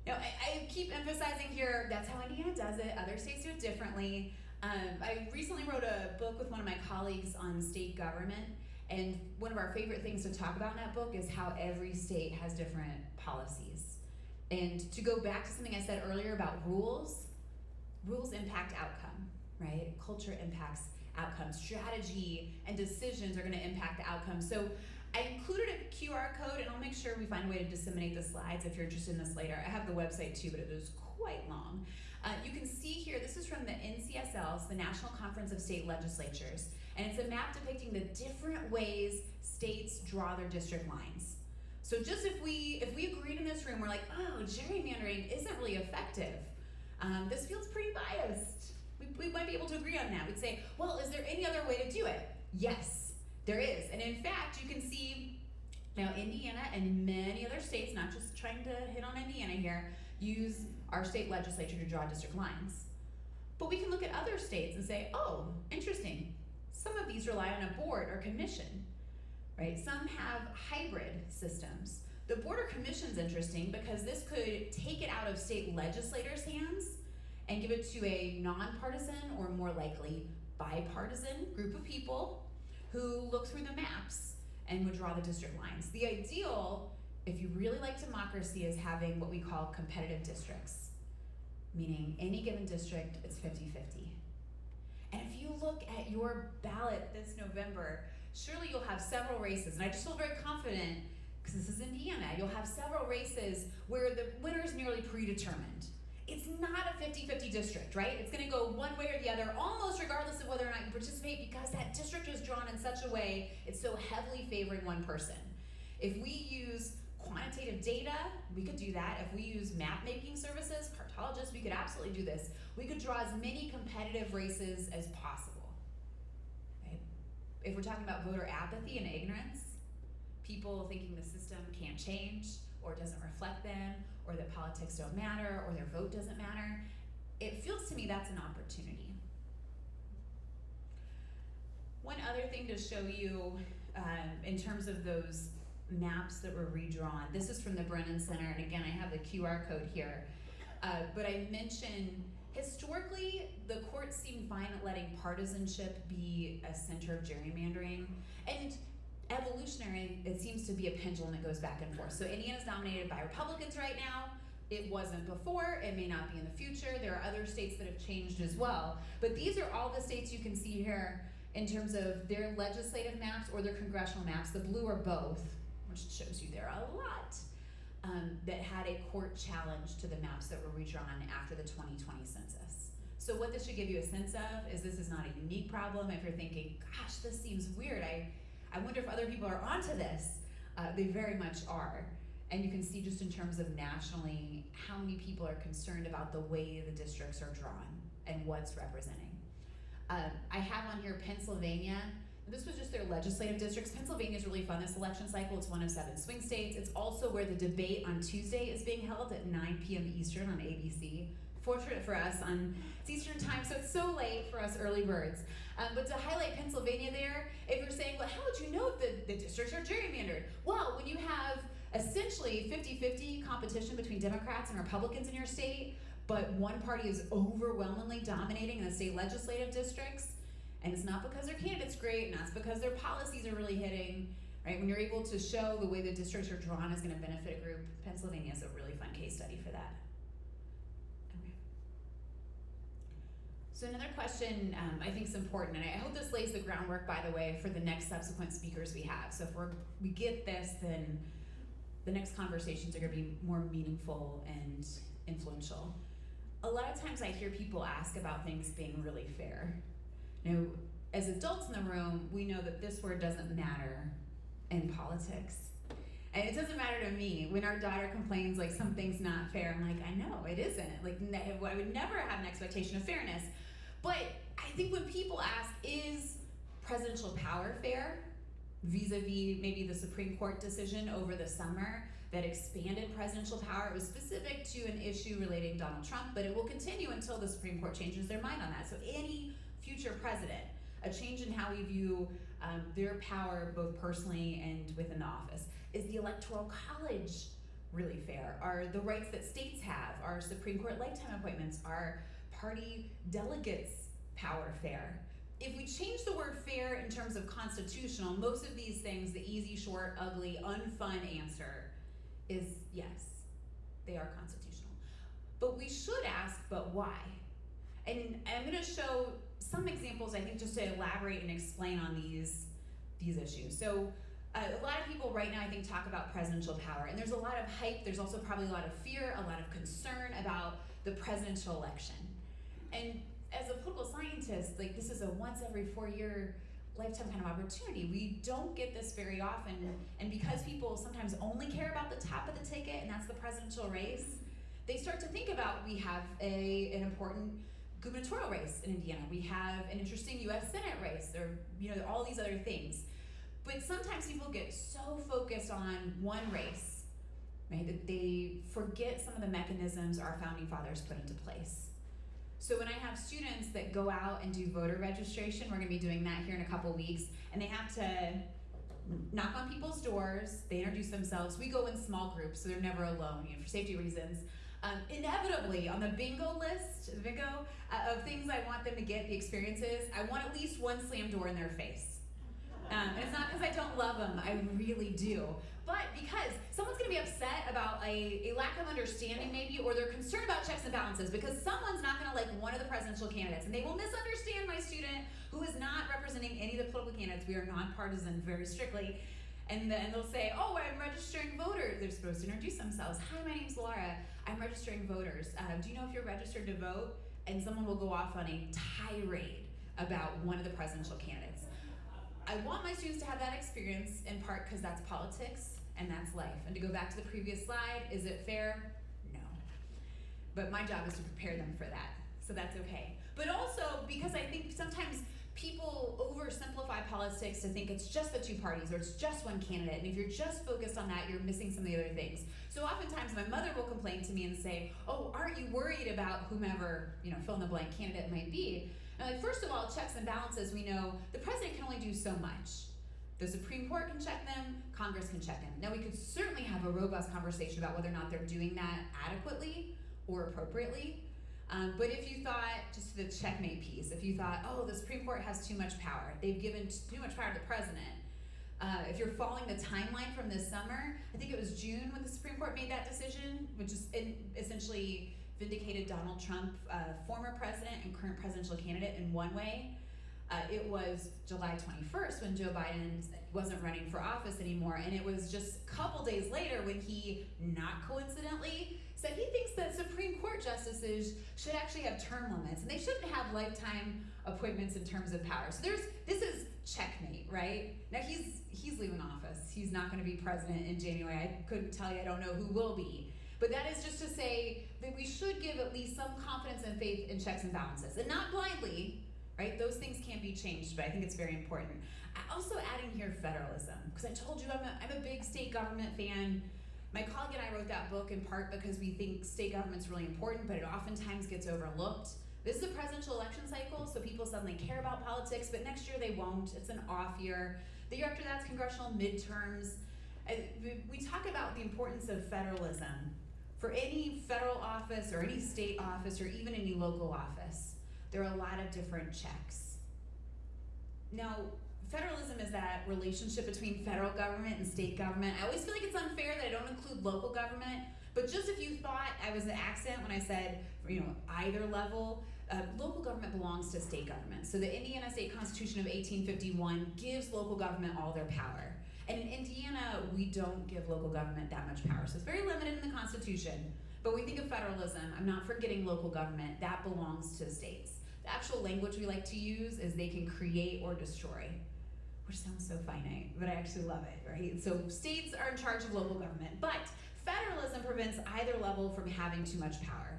Now, I keep emphasizing here, that's how Indiana does it. Other states do it differently. I recently wrote a book with one of my colleagues on state government, and one of our favorite things to talk about in that book is how every state has different policies. And to go back to something I said earlier about rules impact outcome, right? Culture impacts outcome. Strategy and decisions are going to impact the outcome. So I included a QR code, and I'll make sure we find a way to disseminate the slides if you're interested in this later. I have the website too, but it is quite long. You can see here, this is from the NCSLs, the National Conference of State Legislatures, and it's a map depicting the different ways states draw their district lines. So just if we agreed in this room, we're like, oh, gerrymandering isn't really effective. This feels pretty biased. We might be able to agree on that. We'd say, well, is there any other way to do it? Yes, there is. And in fact, you can see now Indiana and many other states, not just trying to hit on Indiana here, use our state legislature to draw district lines. But we can look at other states and say, oh, interesting. Some of these rely on a board or commission, right? Some have hybrid systems. The board or commission's interesting because this could take it out of state legislators' hands and give it to a nonpartisan or more likely bipartisan group of people who look through the maps and would draw the district lines. The ideal, if you really like democracy, is having what we call competitive districts, meaning any given district, it's 50-50. And if you look at your ballot this November, surely you'll have several races, and I just feel very confident, because this is Indiana, you'll have several races where the winner is nearly predetermined. It's not a 50-50 district, right? It's gonna go one way or the other, almost regardless of whether or not you participate, because that district is drawn in such a way, it's so heavily favoring one person. If we use quantitative data, we could do that. If we use map-making services, cartologists, we could absolutely do this. We could draw as many competitive races as possible, right? If we're talking about voter apathy and ignorance, people thinking the system can't change or doesn't reflect them or that politics don't matter or their vote doesn't matter. It feels to me that's an opportunity. One other thing to show you in terms of those maps that were redrawn, this is from the Brennan Center, and again I have the QR code here, but I mentioned historically the courts seem fine at letting partisanship be a center of gerrymandering, and evolutionary, it seems to be a pendulum that goes back and forth. So Indiana's dominated by Republicans right now. It wasn't before, it may not be in the future. There are other states that have changed as well. But these are all the states you can see here in terms of their legislative maps or their congressional maps. The blue are both, which shows you there are a lot, that had a court challenge to the maps that were redrawn after the 2020 census. So what this should give you a sense of is this is not a unique problem. If you're thinking, gosh, this seems weird, I wonder if other people are onto this. They very much are. And you can see just in terms of nationally how many people are concerned about the way the districts are drawn and what's representing. I have on here Pennsylvania. This was just their legislative districts. Pennsylvania is really fun this election cycle. It's one of 7 swing states. It's also where the debate on Tuesday is being held at 9 p.m. Eastern on ABC. Fortunate for us, it's Eastern time, so it's so late for us early birds. But to highlight Pennsylvania there, if you're saying, well, how would you know if the districts are gerrymandered? Well, when you have essentially 50-50 competition between Democrats and Republicans in your state, but one party is overwhelmingly dominating in the state legislative districts, and it's not because their candidate's great, and that's because their policies are really hitting, right? When you're able to show the way the districts are drawn is gonna benefit a group, Pennsylvania is a really fun case study for that. Okay. So another question I think is important, and I hope this lays the groundwork, by the way, for the next subsequent speakers we have. So if we get this, then the next conversations are gonna be more meaningful and influential. A lot of times I hear people ask about things being really fair. Now, as adults in the room, we know that this word doesn't matter in politics. And it doesn't matter to me. When our daughter complains like something's not fair, I'm like, I know, it isn't. Like, I would never have an expectation of fairness. But I think when people ask, is presidential power fair? Vis-a-vis maybe the Supreme Court decision over the summer that expanded presidential power. It was specific to an issue relating to Donald Trump, but it will continue until the Supreme Court changes their mind on that. So any future president, a change in how we view their power both personally and within the office. Is the Electoral College really fair? Are the rights that states have? Are Supreme Court lifetime appointments? Are party delegates' power fair? If we change the word fair in terms of constitutional, most of these things, the easy, short, ugly, unfun answer is yes, they are constitutional. But we should ask, but why? And I'm gonna show some examples, I think, just to elaborate and explain on these issues. So a lot of people right now, I think, talk about presidential power, and there's a lot of hype, there's also probably a lot of fear, a lot of concern about the presidential election. And as a political scientist, like, this is a once every 4-year lifetime kind of opportunity. We don't get this very often, and because people sometimes only care about the top of the ticket, and that's the presidential race, they start to think about, we have an important gubernatorial race in Indiana, we have an interesting US Senate race, or all these other things. But sometimes people get so focused on one race, right, that they forget some of the mechanisms our founding fathers put into place. So when I have students that go out and do voter registration, we're gonna be doing that here in a couple weeks, and they have to knock on people's doors, they introduce themselves, we go in small groups, so they're never alone, for safety reasons. Inevitably, on the bingo list, of things I want them to get, the experiences, I want at least one slam door in their face. And it's not because I don't love them, I really do. But because someone's gonna be upset about a lack of understanding maybe, or they're concerned about checks and balances because someone's not gonna like one of the presidential candidates, and they will misunderstand my student who is not representing any of the political candidates. We are nonpartisan very strictly. And then they'll say, oh, I'm registering voters. They're supposed to introduce themselves. Hi, my name's Laura. I'm registering voters. Do you know if you're registered to vote? And someone will go off on a tirade about one of the presidential candidates. I want my students to have that experience, in part because that's politics and that's life. And to go back to the previous slide, is it fair? No. But my job is to prepare them for that, so that's okay. But also, because I think sometimes people oversimplify politics politics to think it's just the two parties or it's just one candidate. And if you're just focused on that, you're missing some of the other things. So oftentimes my mother will complain to me and say, oh, aren't you worried about whomever, fill in the blank candidate might be? And like, first of all, checks and balances, we know the president can only do so much. The Supreme Court can check them, Congress can check them. Now we could certainly have a robust conversation about whether or not they're doing that adequately or appropriately. But if you thought, just the checkmate piece, if you thought, oh, the Supreme Court has too much power, they've given too much power to the president. If you're following the timeline from this summer, I think it was June when the Supreme Court made that decision, which is essentially vindicated Donald Trump, former president and current presidential candidate in one way. It was July 21st when Joe Biden wasn't running for office anymore, and it was just a couple days later when he, not coincidentally, said he thinks that Supreme Court justices should actually have term limits, and they shouldn't have lifetime appointments in terms of power. So this is checkmate, right? Now he's leaving office. He's not going to be president in January. I couldn't tell you. I don't know who will be. But that is just to say that we should give at least some confidence and faith in checks and balances, and not blindly, right? Those things can be changed, but I think it's very important. Also adding here federalism, because I told you I'm a big state government fan. My colleague and I wrote that book in part because we think state government's really important, but it oftentimes gets overlooked. This is a presidential election cycle, so people suddenly care about politics, but next year they won't. It's an off year. The year after that's congressional midterms. We talk about the importance of federalism for any federal office or any state office or even any local office. There are a lot of different checks. Now, federalism is that relationship between federal government and state government. I always feel like it's unfair that I don't include local government, but just if you thought I was an accent when I said, either level, local government belongs to state government. So the Indiana State Constitution of 1851 gives local government all their power. And in Indiana, we don't give local government that much power. So it's very limited in the Constitution. But when we think of federalism, I'm not forgetting local government. That belongs to states. The actual language we like to use is they can create or destroy, which sounds so finite, but I actually love it, right? So states are in charge of local government, but federalism prevents either level from having too much power.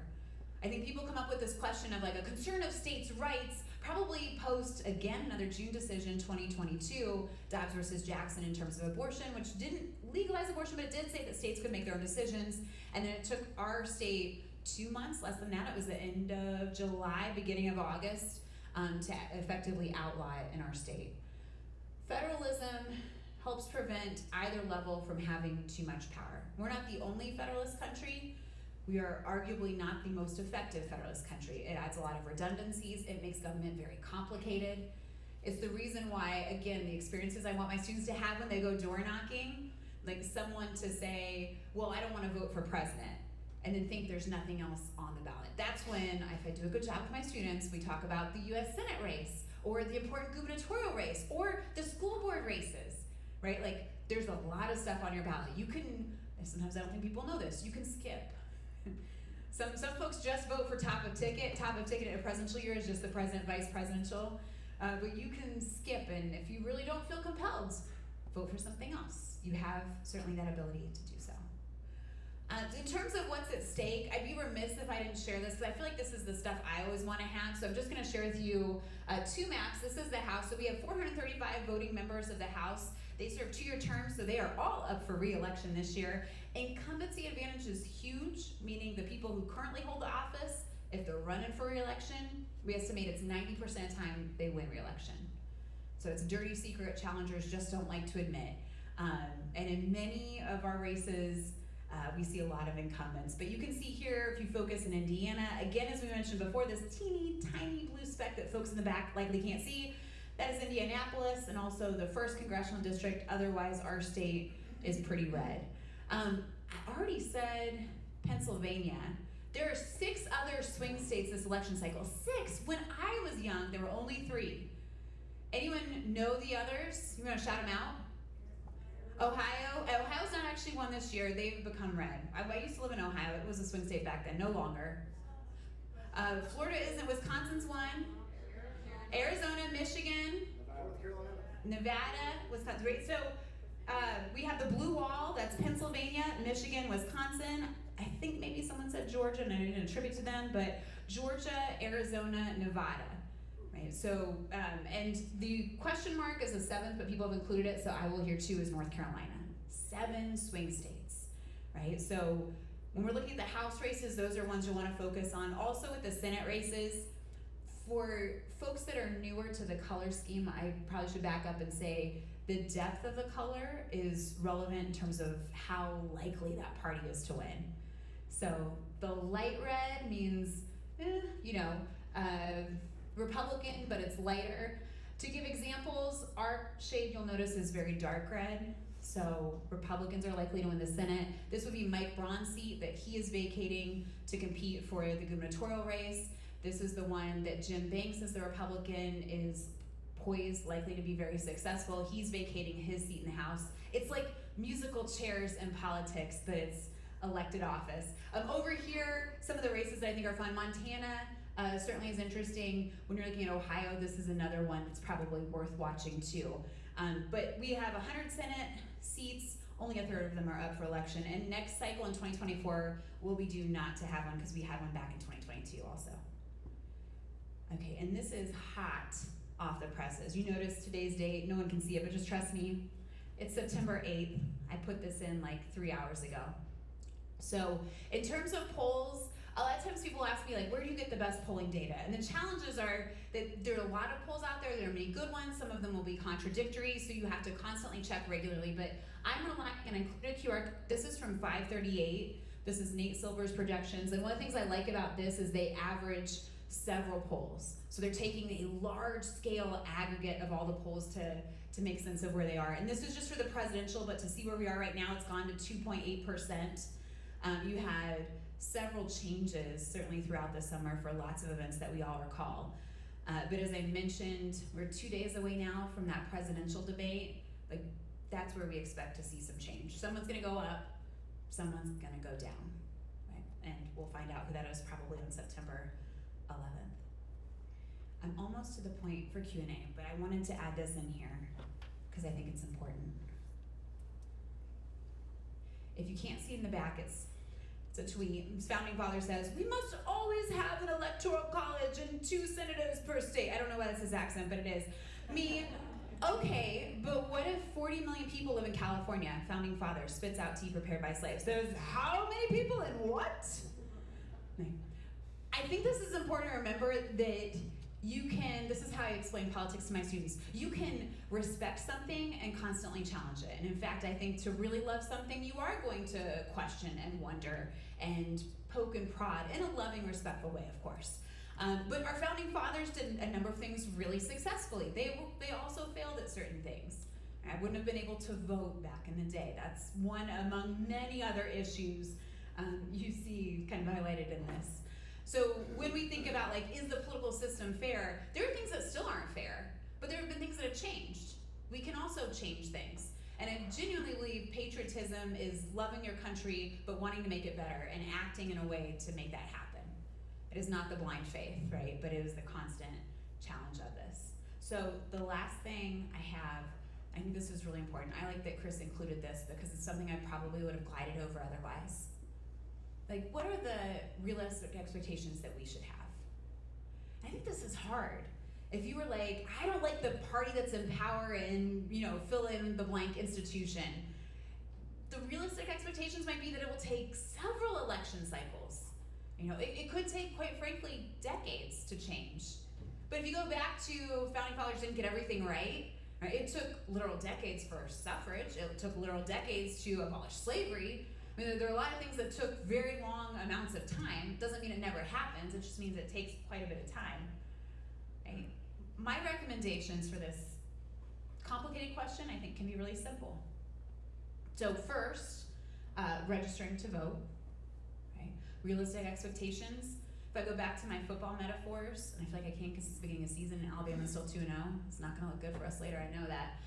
I think people come up with this question of like a concern of states' rights, probably post, again, another June decision, 2022, Dobbs versus Jackson in terms of abortion, which didn't legalize abortion, but it did say that states could make their own decisions. And then it took our state 2 months, less than that, it was the end of July, beginning of August, to effectively outlaw it in our state. Federalism helps prevent either level from having too much power. We're not the only federalist country. We are arguably not the most effective federalist country. It adds a lot of redundancies. It makes government very complicated. It's the reason why, again, the experiences I want my students to have when they go door knocking, like someone to say, well, I don't want to vote for president, and then think there's nothing else on the ballot. That's when, if I do a good job with my students, we talk about the US Senate race, or the important gubernatorial race, or the school board races, right? Like, there's a lot of stuff on your ballot. You can, sometimes I don't think people know this, you can skip. Some folks just vote for top of ticket. Top of ticket in a presidential year is just the president, vice presidential. But you can skip, and if you really don't feel compelled, vote for something else. You have certainly that ability to do so. In terms of what's at stake, I'd be remiss if I didn't share this, because I feel like this is the stuff I always want to have. So I'm just going to share with you two maps. This is the House. So we have 435 voting members of the House. They serve 2-year terms, so they are all up for re-election this year. Incumbency advantage is huge, meaning the people who currently hold the office, if they're running for re-election, we estimate it's 90% of the time they win re-election. So it's a dirty secret challengers just don't like to admit. And in many of our races, we see a lot of incumbents. But you can see here, if you focus in Indiana, again, as we mentioned before, this teeny tiny blue speck that folks in the back likely can't see, that is Indianapolis, and also the 1st Congressional District. Otherwise, our state is pretty red. I already said Pennsylvania. There are 6 other swing states this election cycle. 6! When I was young, there were only 3. Anyone know the others? You want to shout them out? Ohio. Ohio's not actually won this year. They've become red. I used to live in Ohio. It was a swing state back then, no longer. Florida isn't. Wisconsin's won. Arizona, Michigan, Nevada, Wisconsin. Right? So we have the blue wall. That's Pennsylvania, Michigan, Wisconsin. I think maybe someone said Georgia, and I didn't attribute to them, but Georgia, Arizona, Nevada. right? So, and the question mark is the 7th, but people have included it, so I will here too is North Carolina. 7 swing states, right? So when we're looking at the House races, those are ones you'll want to focus on. Also with the Senate races, for folks that are newer to the color scheme, I probably should back up and say the depth of the color is relevant in terms of how likely that party is to win. So the light red means, Republican, but it's lighter. To give examples, our shade you'll notice is very dark red. So Republicans are likely to win the Senate. This would be Mike Braun's seat that he is vacating to compete for the gubernatorial race. This is the one that Jim Banks, as the Republican, is poised, likely to be very successful. He's vacating his seat in the House. It's like musical chairs in politics, but it's elected office. Over here, some of the races that I think are fun. Montana certainly is interesting. When you're looking at Ohio, this is another one that's probably worth watching too. But we have 100 Senate seats, only a third of them are up for election. And next cycle in 2024, we'll be due not to have one because we had one back in 2022 also. Okay, and this is hot off the presses. You notice today's date, no one can see it, but just trust me. It's September 8th. I put this in like 3 hours ago. So in terms of polls, a lot of times people ask me, like, where do you get the best polling data? And the challenges are that there are a lot of polls out there. There are many good ones. Some of them will be contradictory, so you have to constantly check regularly. But I'm relying, and I included a QR. This is from 538. This is Nate Silver's projections. And one of the things I like about this is they average several polls. So they're taking a large scale aggregate of all the polls to make sense of where they are. And this is just for the presidential, but to see where we are right now, it's gone to 2.8%. You had several changes, certainly throughout the summer, for lots of events that we all recall. But as I mentioned, we're 2 days away now from that presidential debate. Like, that's where we expect to see some change. Someone's gonna go up, someone's gonna go down, right? And we'll find out who that is probably on September 11th. I'm almost to the point for Q&A, but I wanted to add this in here because I think it's important. If you can't see it in the back, it's a tweet. His founding father says, "We must always have an electoral college and 2 senators per state." I don't know why that's his accent, but it is. Me, okay, but what if 40 million people live in California? Founding father spits out tea prepared by slaves. There's how many people and what? I think this is important to remember that you can, this is how I explain politics to my students, you can respect something and constantly challenge it. And in fact, I think to really love something, you are going to question and wonder and poke and prod in a loving, respectful way, of course. But our founding fathers did a number of things really successfully. They also failed at certain things. I wouldn't have been able to vote back in the day. That's one among many other issues you see kind of highlighted in this. So when we think about, like, is the political system fair, there are things that still aren't fair, but there have been things that have changed. We can also change things. And I genuinely believe patriotism is loving your country, but wanting to make it better and acting in a way to make that happen. It is not the blind faith, right? But it is the constant challenge of this. So the last thing I have, I think this is really important. I like that Chris included this because it's something I probably would have glided over otherwise. Like, what are the realistic expectations that we should have? I think this is hard. If you were like, I don't like the party that's in power and, fill in the blank institution, the realistic expectations might be that it will take several election cycles. It could take, quite frankly, decades to change. But if you go back to founding fathers didn't get everything right? It took literal decades for suffrage. It took literal decades to abolish slavery. I mean, there are a lot of things that took very long amounts of time. Doesn't mean it never happens. It just means it takes quite a bit of time. Right? My recommendations for this complicated question, I think, can be really simple. So first, registering to vote. Right? Realistic expectations. If I go back to my football metaphors, and I feel like I can't because it's the beginning of the season and Alabama's still 2-0. It's not going to look good for us later, I know that.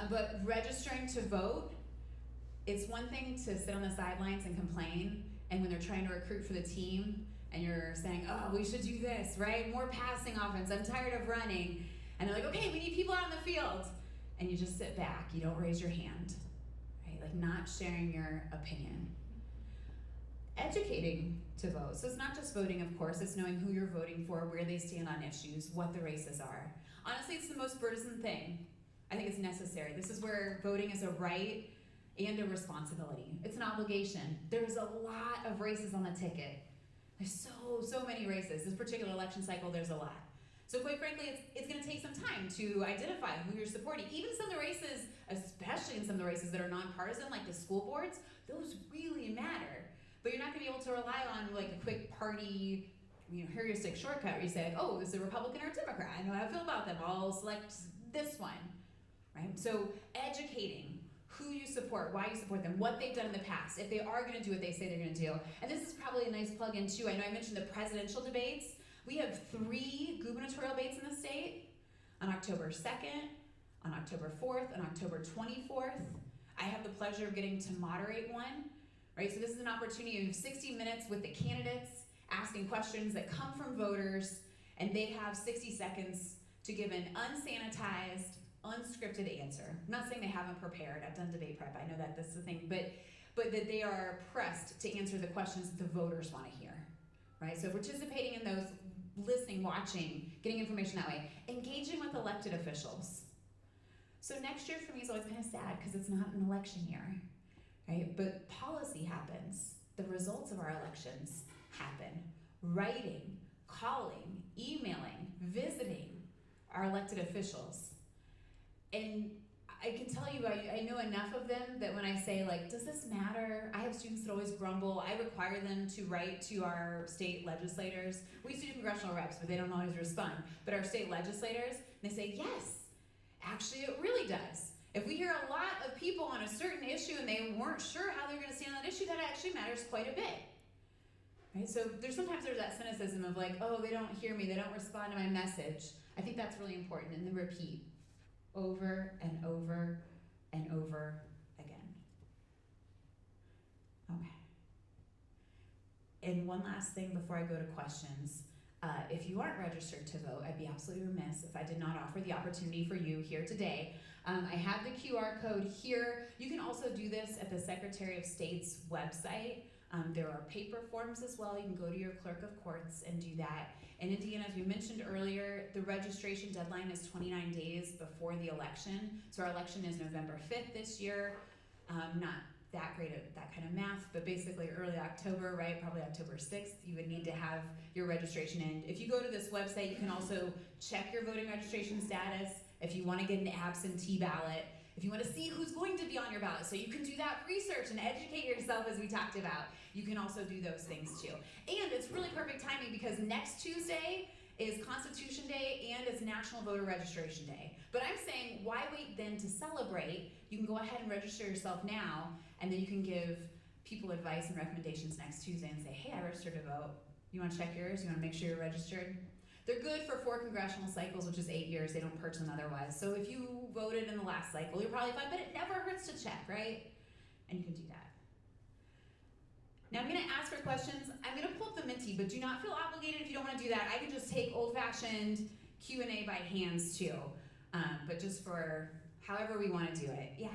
But registering to vote, it's one thing to sit on the sidelines and complain, and when they're trying to recruit for the team, and you're saying, oh, we should do this, right? More passing offense, I'm tired of running. And they're like, okay, we need people out in the field. And you just sit back, you don't raise your hand, right? Like not sharing your opinion. educating to vote. So it's not just voting, of course, it's knowing who you're voting for, where they stand on issues, what the races are. Honestly, it's the most burdensome thing. I think it's necessary. This is where voting is a right and a responsibility. It's an obligation. There's a lot of races on the ticket. There's so many races. This particular election cycle, there's a lot. So quite frankly, it's gonna take some time to identify who you're supporting. Even some of the races, especially in some of the races that are nonpartisan, like the school boards, those really matter. But you're not gonna be able to rely on like a quick party, heuristic shortcut where you say, oh, is it a Republican or a Democrat? I know how I feel about them. I'll select this one, right? So educating who you support, why you support them, what they've done in the past, if they are gonna do what they say they're gonna do. And this is probably a nice plug-in too. I know I mentioned the presidential debates. We have 3 gubernatorial debates in the state on October 2nd, on October 4th, and October 24th. I have the pleasure of getting to moderate one, right? So this is an opportunity of 60 minutes with the candidates, asking questions that come from voters, and they have 60 seconds to give an unsanitized, unscripted answer. I'm not saying they haven't prepared. I've done debate prep. I know that this is the thing, but that they are pressed to answer the questions that the voters want to hear, right? So participating in those, listening, watching, getting information that way, engaging with elected officials. So next year for me is always kind of sad because it's not an election year, right? But policy happens. The results of our elections happen. Writing, calling, emailing, visiting our elected officials. And I can tell you, I know enough of them that when I say, like, does this matter? I have students that always grumble. I require them to write to our state legislators. We used to do congressional reps, but they don't always respond. But our state legislators, they say, yes, actually it really does. If we hear a lot of people on a certain issue and they weren't sure how they're gonna stand on that issue, that actually matters quite a bit. Right? So sometimes there's that cynicism of like, oh, they don't hear me, they don't respond to my message. I think that's really important, and then repeat. Over and over and over again. Okay. And one last thing before I go to questions. If you aren't registered to vote, I'd be absolutely remiss if I did not offer the opportunity for you here today. I have the QR code here. You can also do this at the Secretary of State's website. There are paper forms as well. You can go to your clerk of courts and do that. In Indiana, as we mentioned earlier, the registration deadline is 29 days before the election. So our election is November 5th this year. Not that great at that kind of math, but basically early October, right? Probably October 6th, you would need to have your registration in. If you go to this website, you can also check your voting registration status. If you want to get an absentee ballot, if you want to see who's going to be on your ballot, so you can do that research and educate yourself as we talked about. You can also do those things too. And it's really perfect timing because next Tuesday is Constitution Day and it's National Voter Registration Day. But I'm saying, why wait then to celebrate? You can go ahead and register yourself now, and then you can give people advice and recommendations next Tuesday and say, hey, I registered to vote. You want to check yours? You want to make sure you're registered? They're good for 4 congressional cycles, which is 8 years. They don't purge them otherwise. So if you voted in the last cycle, you're probably fine, but it never hurts to check, right? And you can do that. Now I'm gonna ask for questions. I'm gonna pull up the Minty, but do not feel obligated if you don't wanna do that. I can just take old-fashioned Q&A by hands too, but just for however we wanna do it. Yeah.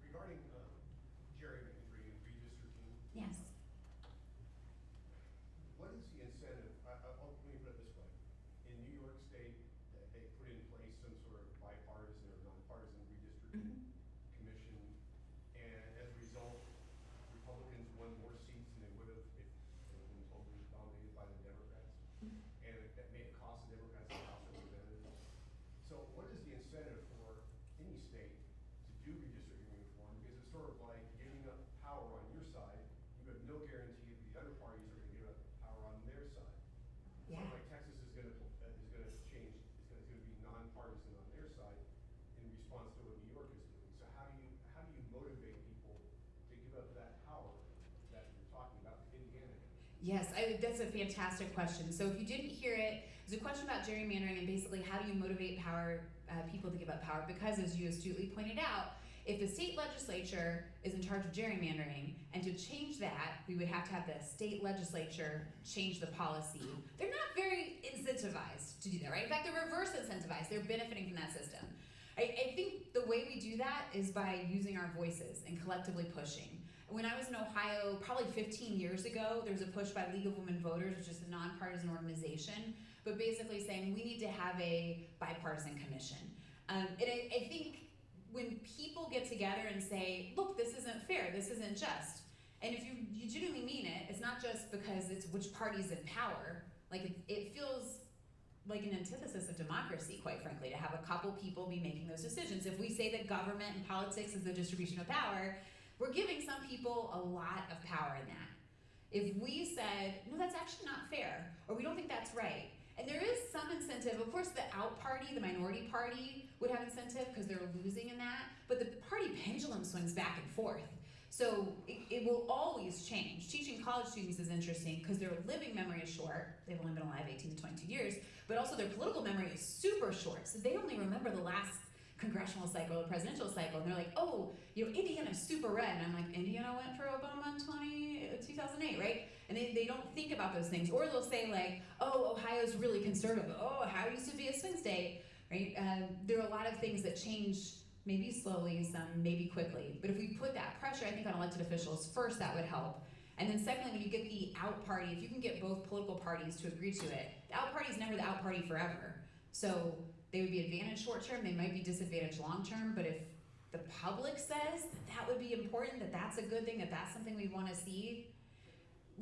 Regarding gerrymandering and redistricting, Yes. what is the incentive? Let me put it this way. In New York State, they put in place some sort of bipartisan or nonpartisan redistricting commission, and as a result, Republicans won more seats than they would have if they had been totally dominated by the Democrats. And that made it cost the Democrats the House of Representatives. So what is the incentive for any state to do redistricting reform? Because it's sort of like giving up power on your side. You have no guarantee that the other parties are going to give up power on their side. Yeah. So like Texas is going to change. It's going to be nonpartisan on their side in response to what New York is doing. So how do you motivate people to give up that power that you're talking about that Indiana has? Yes, that's a fantastic question. So if you didn't hear it, it's a question about gerrymandering and basically how do you motivate people to give up power? Because as you astutely pointed out, if the state legislature is in charge of gerrymandering, and to change that, we would have to have the state legislature change the policy. They're not very incentivized to do that, right? In fact, they're reverse incentivized. They're benefiting from that system. I think the way we do that is by using our voices and collectively pushing. when I was in Ohio, probably 15 years ago, there was a push by League of Women Voters, which is a nonpartisan organization, but basically saying we need to have a bipartisan commission. And I think when people get together and say, look, this isn't fair, this isn't just, and if you genuinely mean it, it's not just because it's which party's in power. Like it feels like an antithesis of democracy, quite frankly, to have a couple people be making those decisions. If we say that government and politics is the distribution of power, we're giving some people a lot of power in that. If we said, no, that's actually not fair, or we don't think that's right, and there is some incentive, of course the out party, the minority party, would have incentive because they're losing in that, but the party pendulum swings back and forth. So it will always change. Teaching college students is interesting because their living memory is short. They've only been alive 18 to 22 years, but also their political memory is super short. So they only remember the last congressional cycle or presidential cycle, and they're like, oh, Indiana's super red. And I'm like, Indiana went for Obama in 2008, right? And they don't think about those things. Or they'll say like, oh, Ohio's really conservative. Oh, Ohio used to be a swing state, right? There are a lot of things that change, maybe slowly, some maybe quickly. But if we put that pressure, I think, on elected officials, first, that would help. And then secondly, when you get the out party, if you can get both political parties to agree to it, the out party is never the out party forever. So they would be advantaged short term, they might be disadvantaged long term, but if the public says that would be important, that that's a good thing, that that's something we want to see,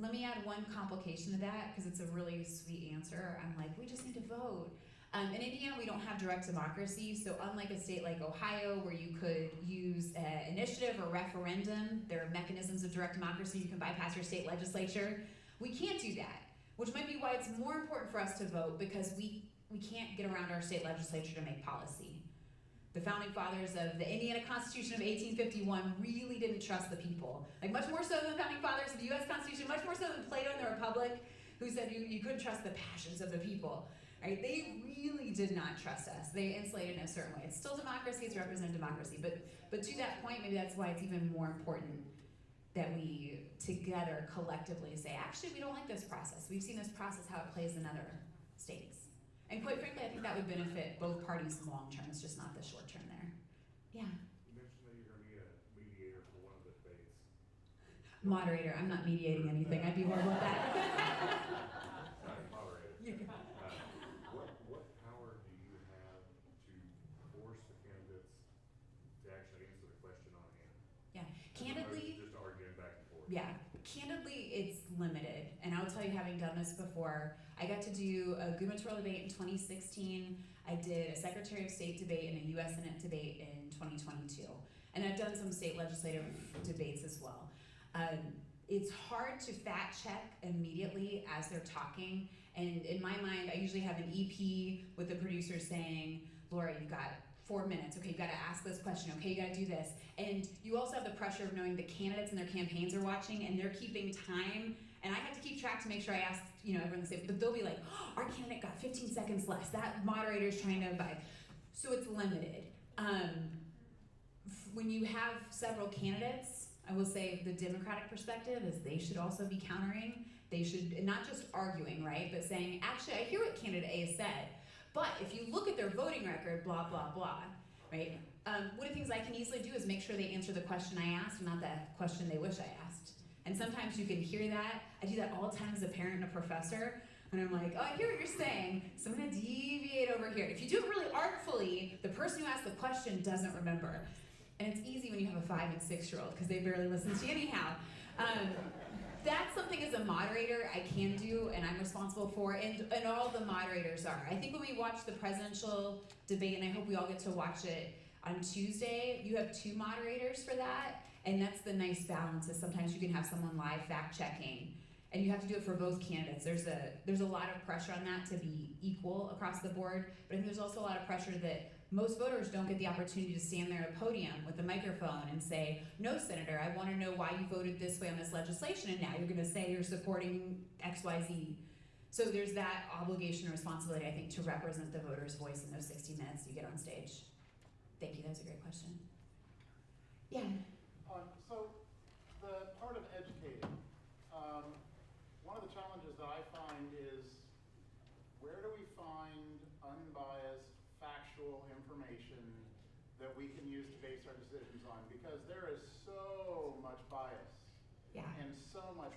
let me add one complication to that, because it's a really sweet answer. I'm like, we just need to vote. In Indiana, we don't have direct democracy, so unlike a state like Ohio, where you could use an initiative or referendum, there are mechanisms of direct democracy, you can bypass your state legislature. We can't do that, which might be why it's more important for us to vote, because we can't get around our state legislature to make policy. The founding fathers of the Indiana Constitution of 1851 really didn't trust the people. Like much more so than the founding fathers of the US Constitution, much more so than Plato and the Republic, who said you couldn't trust the passions of the people. Right? They really did not trust us. They insulated in a certain way. It's still democracy, it's representative democracy, but to that point, maybe that's why it's even more important that we together collectively say, actually, we don't like this process. We've seen this process, how it plays in other states. And quite frankly, I think that would benefit both parties long term. It's just not the short term there. Yeah. You mentioned that you're going to need a mediator for one of the debates. Moderator, I'm not mediating anything. I'd be horrible at that. Sorry, moderator. Yeah. What power do you have to force the candidates to actually answer the question on hand? Yeah. As Candidly, opposed to just arguing back and forth. yeah. Candidly, it's limited. And I'll tell you, having done this before, I got to do a gubernatorial debate in 2016. I did a Secretary of State debate and a U.S. Senate debate in 2022. And I've done some state legislative debates as well. It's hard to fact check immediately as they're talking. And in my mind, I usually have an EP with the producer saying, Laura, you've got 4 minutes. Okay, you've got to ask this question. Okay, you got to do this. And you also have the pressure of knowing the candidates and their campaigns are watching and they're keeping time. And I have to keep track to make sure I ask, everyone the same. But they'll be like, oh, our candidate got 15 seconds less. That moderator's trying to buy. So it's limited. When you have several candidates, I will say the Democratic perspective is they should also be countering. They should, not just arguing, right? But saying, actually, I hear what candidate A said. But if you look at their voting record, blah, blah, blah, right? One of the things I can easily do is make sure they answer the question I asked, not the question they wish I asked. And sometimes you can hear that. I do that all the time as a parent and a professor. And I'm like, oh, I hear what you're saying, so I'm gonna deviate over here. If you do it really artfully, the person who asked the question doesn't remember. And it's easy when you have a 5 and 6-year-old because they barely listen to you anyhow. That's something as a moderator I can do and I'm responsible for, and all the moderators are. I think when we watch the presidential debate, and I hope we all get to watch it on Tuesday, you have 2 moderators for that, and that's the nice balance is sometimes you can have someone live fact checking, and you have to do it for both candidates. There's a lot of pressure on that to be equal across the board, but I think there's also a lot of pressure that most voters don't get the opportunity to stand there at a podium with a microphone and say, no, Senator, I want to know why you voted this way on this legislation, and now you're going to say you're supporting X, Y, Z. So there's that obligation and responsibility, I think, to represent the voter's voice in those 60 minutes you get on stage. Thank you, that's a great question. Yeah. So the part of educating, one of the challenges that I find is, where do we find unbiased, factual information that we can use to base our decisions on? Because there is so much bias Yeah. And so much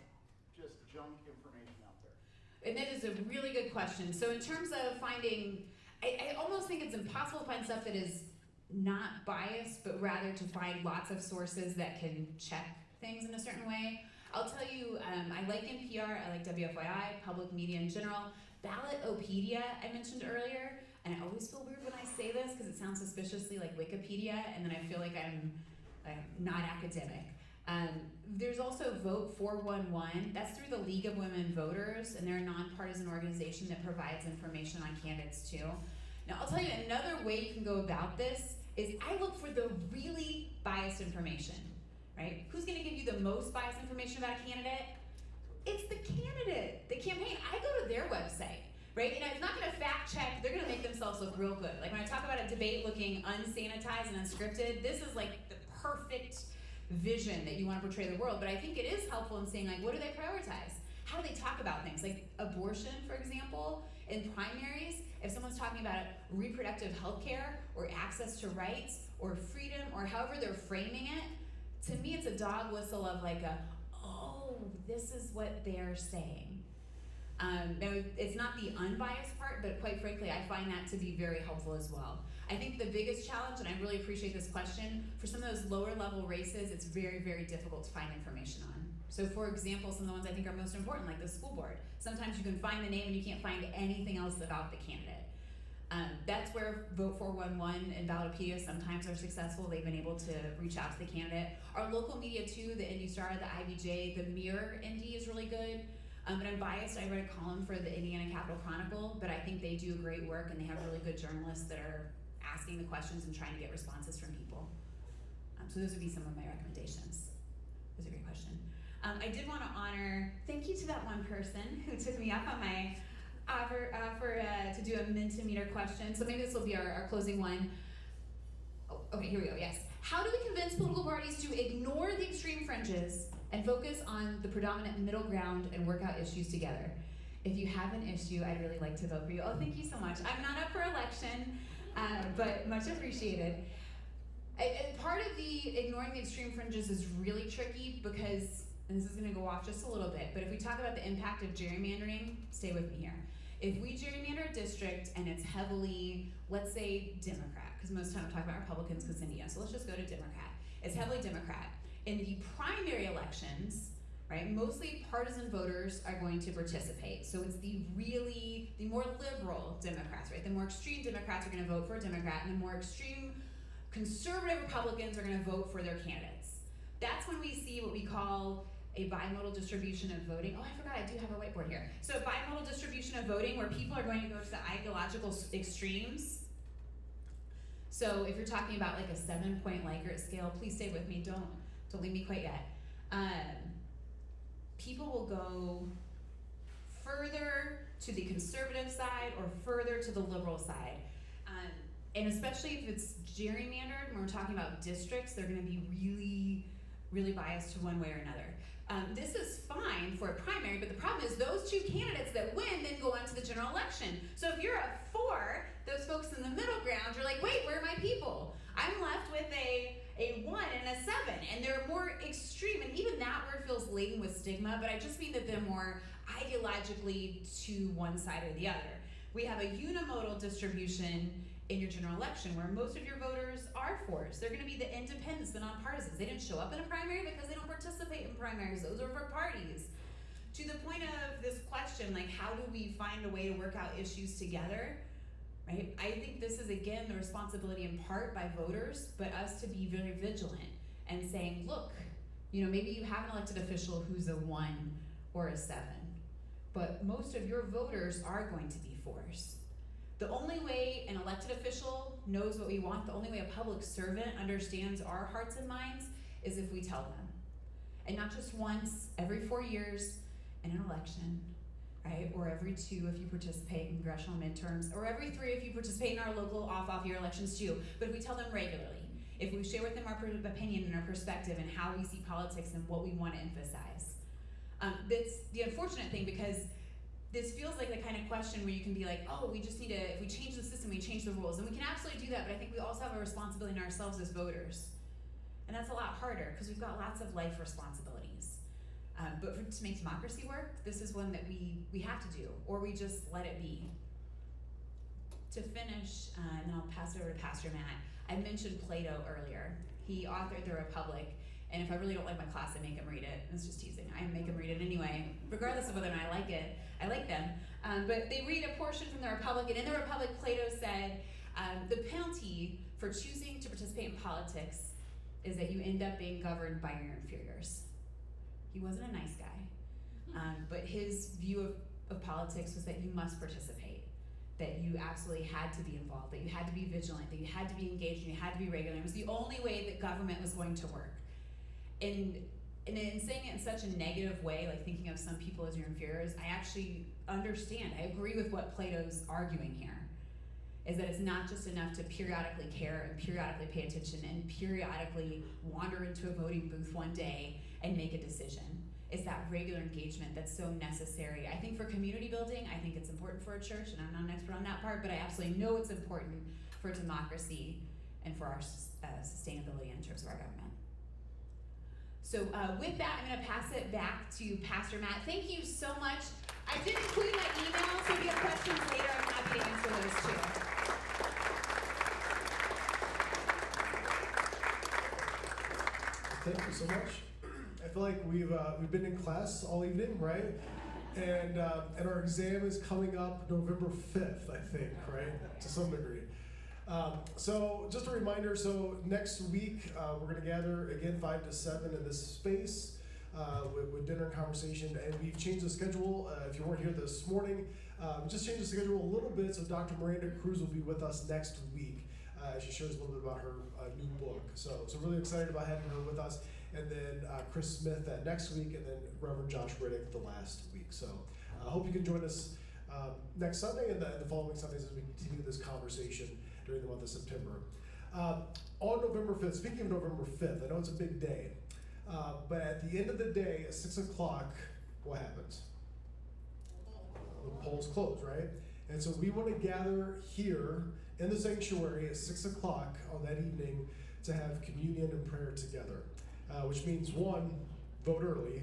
just junk information out there. And that is a really good question. So in terms of finding, I almost think it's impossible to find stuff that is not biased, but rather to find lots of sources that can check things in a certain way. I'll tell you, I like NPR, I like WFYI, public media in general. Ballotopedia, I mentioned earlier, and I always feel weird when I say this because it sounds suspiciously like Wikipedia, and then I feel like I'm not academic. There's also Vote 411. That's through the League of Women Voters, and they're a nonpartisan organization that provides information on candidates too. Now, I'll tell you another way you can go about this is I look for the really biased information, right? Who's gonna give you the most biased information about a candidate? It's the candidate, the campaign. I go to their website, right? And it's not gonna fact check, they're gonna make themselves look real good. Like when I talk about a debate looking unsanitized and unscripted, this is like the perfect vision that you wanna portray the world. But I think it is helpful in saying like, what do they prioritize? How do they talk about things? Like abortion, for example, in primaries, if someone's talking about reproductive health care or access to rights or freedom or however they're framing it, to me it's a dog whistle of like oh, this is what they're saying. Now, it's not the unbiased part, but quite frankly, I find that to be very helpful as well. I think the biggest challenge, and I really appreciate this question, for some of those lower level races, it's very, very difficult to find information on. So for example, some of the ones I think are most important, like the school board. Sometimes you can find the name and you can't find anything else about the candidate. That's where Vote 411 and Ballotopedia sometimes are successful. They've been able to reach out to the candidate. Our local media too, the Indy Star, the IBJ, the Mirror Indy is really good. But I'm biased, I write a column for the Indiana Capital Chronicle, but I think they do great work and they have really good journalists that are asking the questions and trying to get responses from people. So those would be some of my recommendations. That was a great question. I did want to honor, thank you to that one person who took me up on my offer to do a Mentimeter question. So maybe this will be our closing one. Oh, okay, here we go, yes. How do we convince political parties to ignore the extreme fringes and focus on the predominant middle ground and work out issues together? If you have an issue, I'd really like to vote for you. Oh, thank you so much. I'm not up for election, but much appreciated. And part of the ignoring the extreme fringes is really tricky because, and this is gonna go off just a little bit, but if we talk about the impact of gerrymandering, stay with me here. If we gerrymander a district and it's heavily, let's say Democrat, because most of the time I'm talking about Republicans because Indiana, so let's just go to Democrat. It's heavily Democrat. In the primary elections, right, mostly partisan voters are going to participate. So it's the more liberal Democrats, right? The more extreme Democrats are gonna vote for a Democrat and the more extreme conservative Republicans are gonna vote for their candidates. That's when we see what we call a bimodal distribution of voting. Oh, I forgot, I do have a whiteboard here. So a bimodal distribution of voting where people are going to go to the ideological extremes. So if you're talking about like a 7-point Likert scale, please stay with me, don't leave me quite yet. People will go further to the conservative side or further to the liberal side. And especially if it's gerrymandered, when we're talking about districts, they're gonna be really, really biased to one way or another. This is fine for a primary, but the problem is those two candidates that win then go on to the general election. So if you're a 4, those folks in the middle ground, you're like, wait, where are my people? I'm left with a 1 and a 7, and they're more extreme, and even that word feels laden with stigma, but I just mean that they're more ideologically to one side or the other. We have a unimodal distribution in your general election where most of your voters are 4s. They're gonna be the independents, the nonpartisans. They didn't show up in a primary because they don't participate in primaries. Those are for parties. To the point of this question, like how do we find a way to work out issues together, right? I think this is again the responsibility in part by voters, but us to be very vigilant and saying, look, maybe you have an elected official who's a 1 or a 7, but most of your voters are going to be 4s. The only way an elected official knows what we want, the only way a public servant understands our hearts and minds is if we tell them. And not just once, every 4 years in an election, right? Or every 2 if you participate in congressional midterms, or every 3 if you participate in our local off-year elections too. But if we tell them regularly, if we share with them our opinion and our perspective and how we see politics and what we want to emphasize. That's the unfortunate thing because this feels like the kind of question where you can be like, oh, we just need to, if we change the system, we change the rules. And we can absolutely do that, but I think we also have a responsibility in ourselves as voters. And that's a lot harder because we've got lots of life responsibilities. But to make democracy work, this is one that we have to do, or we just let it be. To finish, and I'll pass it over to Pastor Matt, I mentioned Plato earlier. He authored The Republic, and if I really don't like my class, I make him read it. It's just teasing. I make him read it anyway, regardless of whether or not I like it. I like them. But they read a portion from The Republic, and in The Republic, Plato said, the penalty for choosing to participate in politics is that you end up being governed by your inferiors. He wasn't a nice guy, but his view of politics was that you must participate, that you absolutely had to be involved, that you had to be vigilant, that you had to be engaged, and you had to be regular. It was the only way that government was going to work. And in saying it in such a negative way, like thinking of some people as your inferiors, I actually understand. I agree with what Plato's arguing here, is that it's not just enough to periodically care and periodically pay attention and periodically wander into a voting booth one day and make a decision. It's that regular engagement that's so necessary. I think for community building, I think it's important for a church, and I'm not an expert on that part, but I absolutely know it's important for democracy and for our sustainability in terms of our government. So with that, I'm gonna pass it back to Pastor Matt. Thank you so much. I did include my email, so if you have questions later, I'm happy to answer those too. Thank you so much. I feel like we've been in class all evening, right? And our exam is coming up November 5th, I think, right? To some degree. So just a reminder, so next week we're going to gather again 5 to 7 in this space with dinner and conversation, and we've changed the schedule. If you weren't here this morning, we just changed the schedule a little bit, so Dr. Miranda Cruz will be with us next week. She shares a little bit about her new book. So really excited about having her with us. And then Chris Smith next week, and then Reverend Josh Riddick the last week. So I hope you can join us next Sunday and the following Sundays as we continue this conversation during the month of September. On November 5th, speaking of November 5th, I know it's a big day, but at the end of the day, at 6 o'clock, what happens? The polls close, right? And so we want to gather here in the sanctuary at 6 o'clock on that evening to have communion and prayer together. Which means 1, vote early.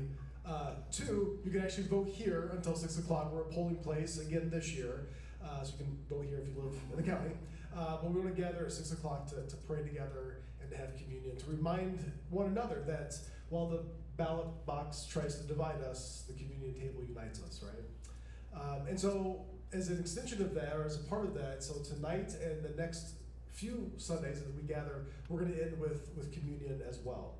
2, you can actually vote here until 6 o'clock. We're a polling place again this year, so you can vote here if you live in the county. But we want to gather at 6 o'clock to pray together and to have communion, to remind one another that while the ballot box tries to divide us, the communion table unites us, right? And so as an extension of that, or as a part of that, so tonight and the next few Sundays that we gather, we're going to end with communion as well.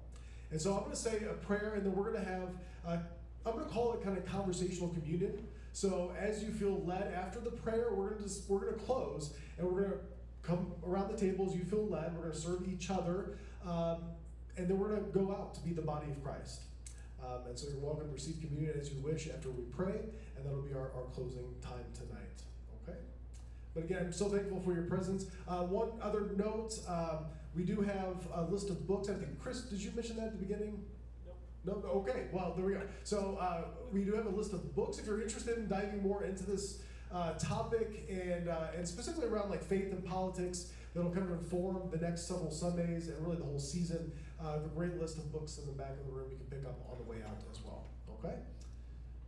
And so I'm going to say a prayer, and then we're going to have, I'm going to call it kind of conversational communion. So as you feel led after the prayer, we're going to close, and we're going to come around the table as you feel led. We're going to serve each other, and then we're going to go out to be the body of Christ. And so you're welcome to receive communion as you wish after we pray, and that'll be our closing time tonight. Okay? But again, I'm so thankful for your presence. One other note. We do have a list of books. I think, Chris, did you mention that at the beginning? Nope. No? Okay, well, there we go. So we do have a list of books. If you're interested in diving more into this topic and specifically around like faith and politics, that'll kind of inform the next several Sundays and really the whole season. A great list of books in the back of the room you can pick up on the way out as well. Okay?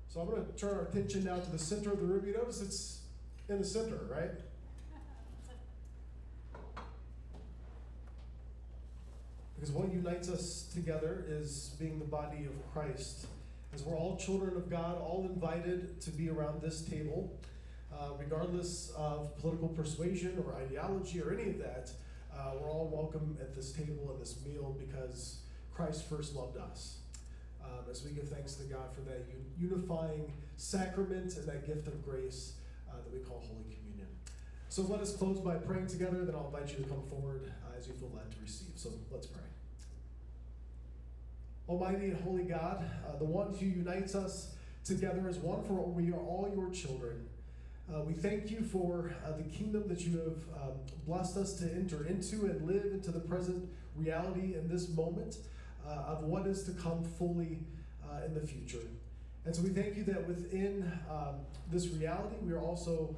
So I'm going to turn our attention now to the center of the room. You notice it's in the center, right? Because what unites us together is being the body of Christ. As we're all children of God, all invited to be around this table, regardless of political persuasion or ideology or any of that, we're all welcome at this table and this meal because Christ first loved us. As we give thanks to God for that unifying sacrament and that gift of grace that we call Holy Communion. So let us close by praying together, then I'll invite you to come forward as you feel led to receive. So let's pray. Almighty and holy God, the one who unites us together as one, for we are all your children. We thank you for the kingdom that you have blessed us to enter into and live into the present reality in this moment of what is to come fully in the future. And so we thank you that within this reality, we are also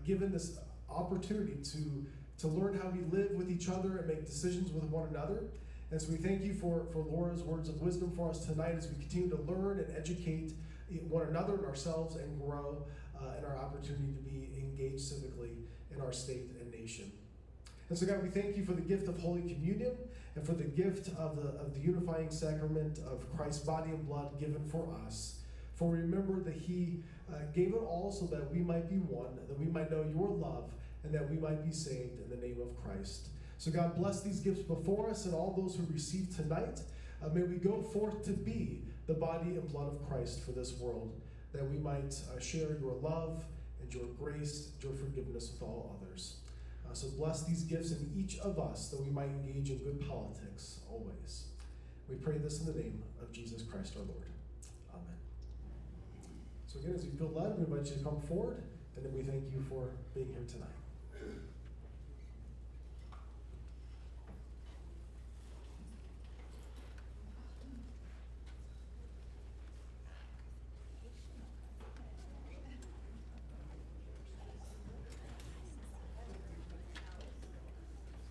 given this opportunity to learn how we live with each other and make decisions with one another. And so we thank you for Laura's words of wisdom for us tonight as we continue to learn and educate one another and ourselves and grow in our opportunity to be engaged civically in our state and nation. And so God, we thank you for the gift of Holy Communion and for the gift of the unifying sacrament of Christ's body and blood given for us. For remember that he gave it all so that we might be one, that we might know your love, and that we might be saved in the name of Christ. So God, bless these gifts before us and all those who receive tonight. May we go forth to be the body and blood of Christ for this world, that we might share your love and your grace, your forgiveness with all others. So bless these gifts in each of us, that we might engage in good politics always. We pray this in the name of Jesus Christ our Lord. Amen. So again, as you feel led, we invite you to come forward, and then we thank you for being here tonight.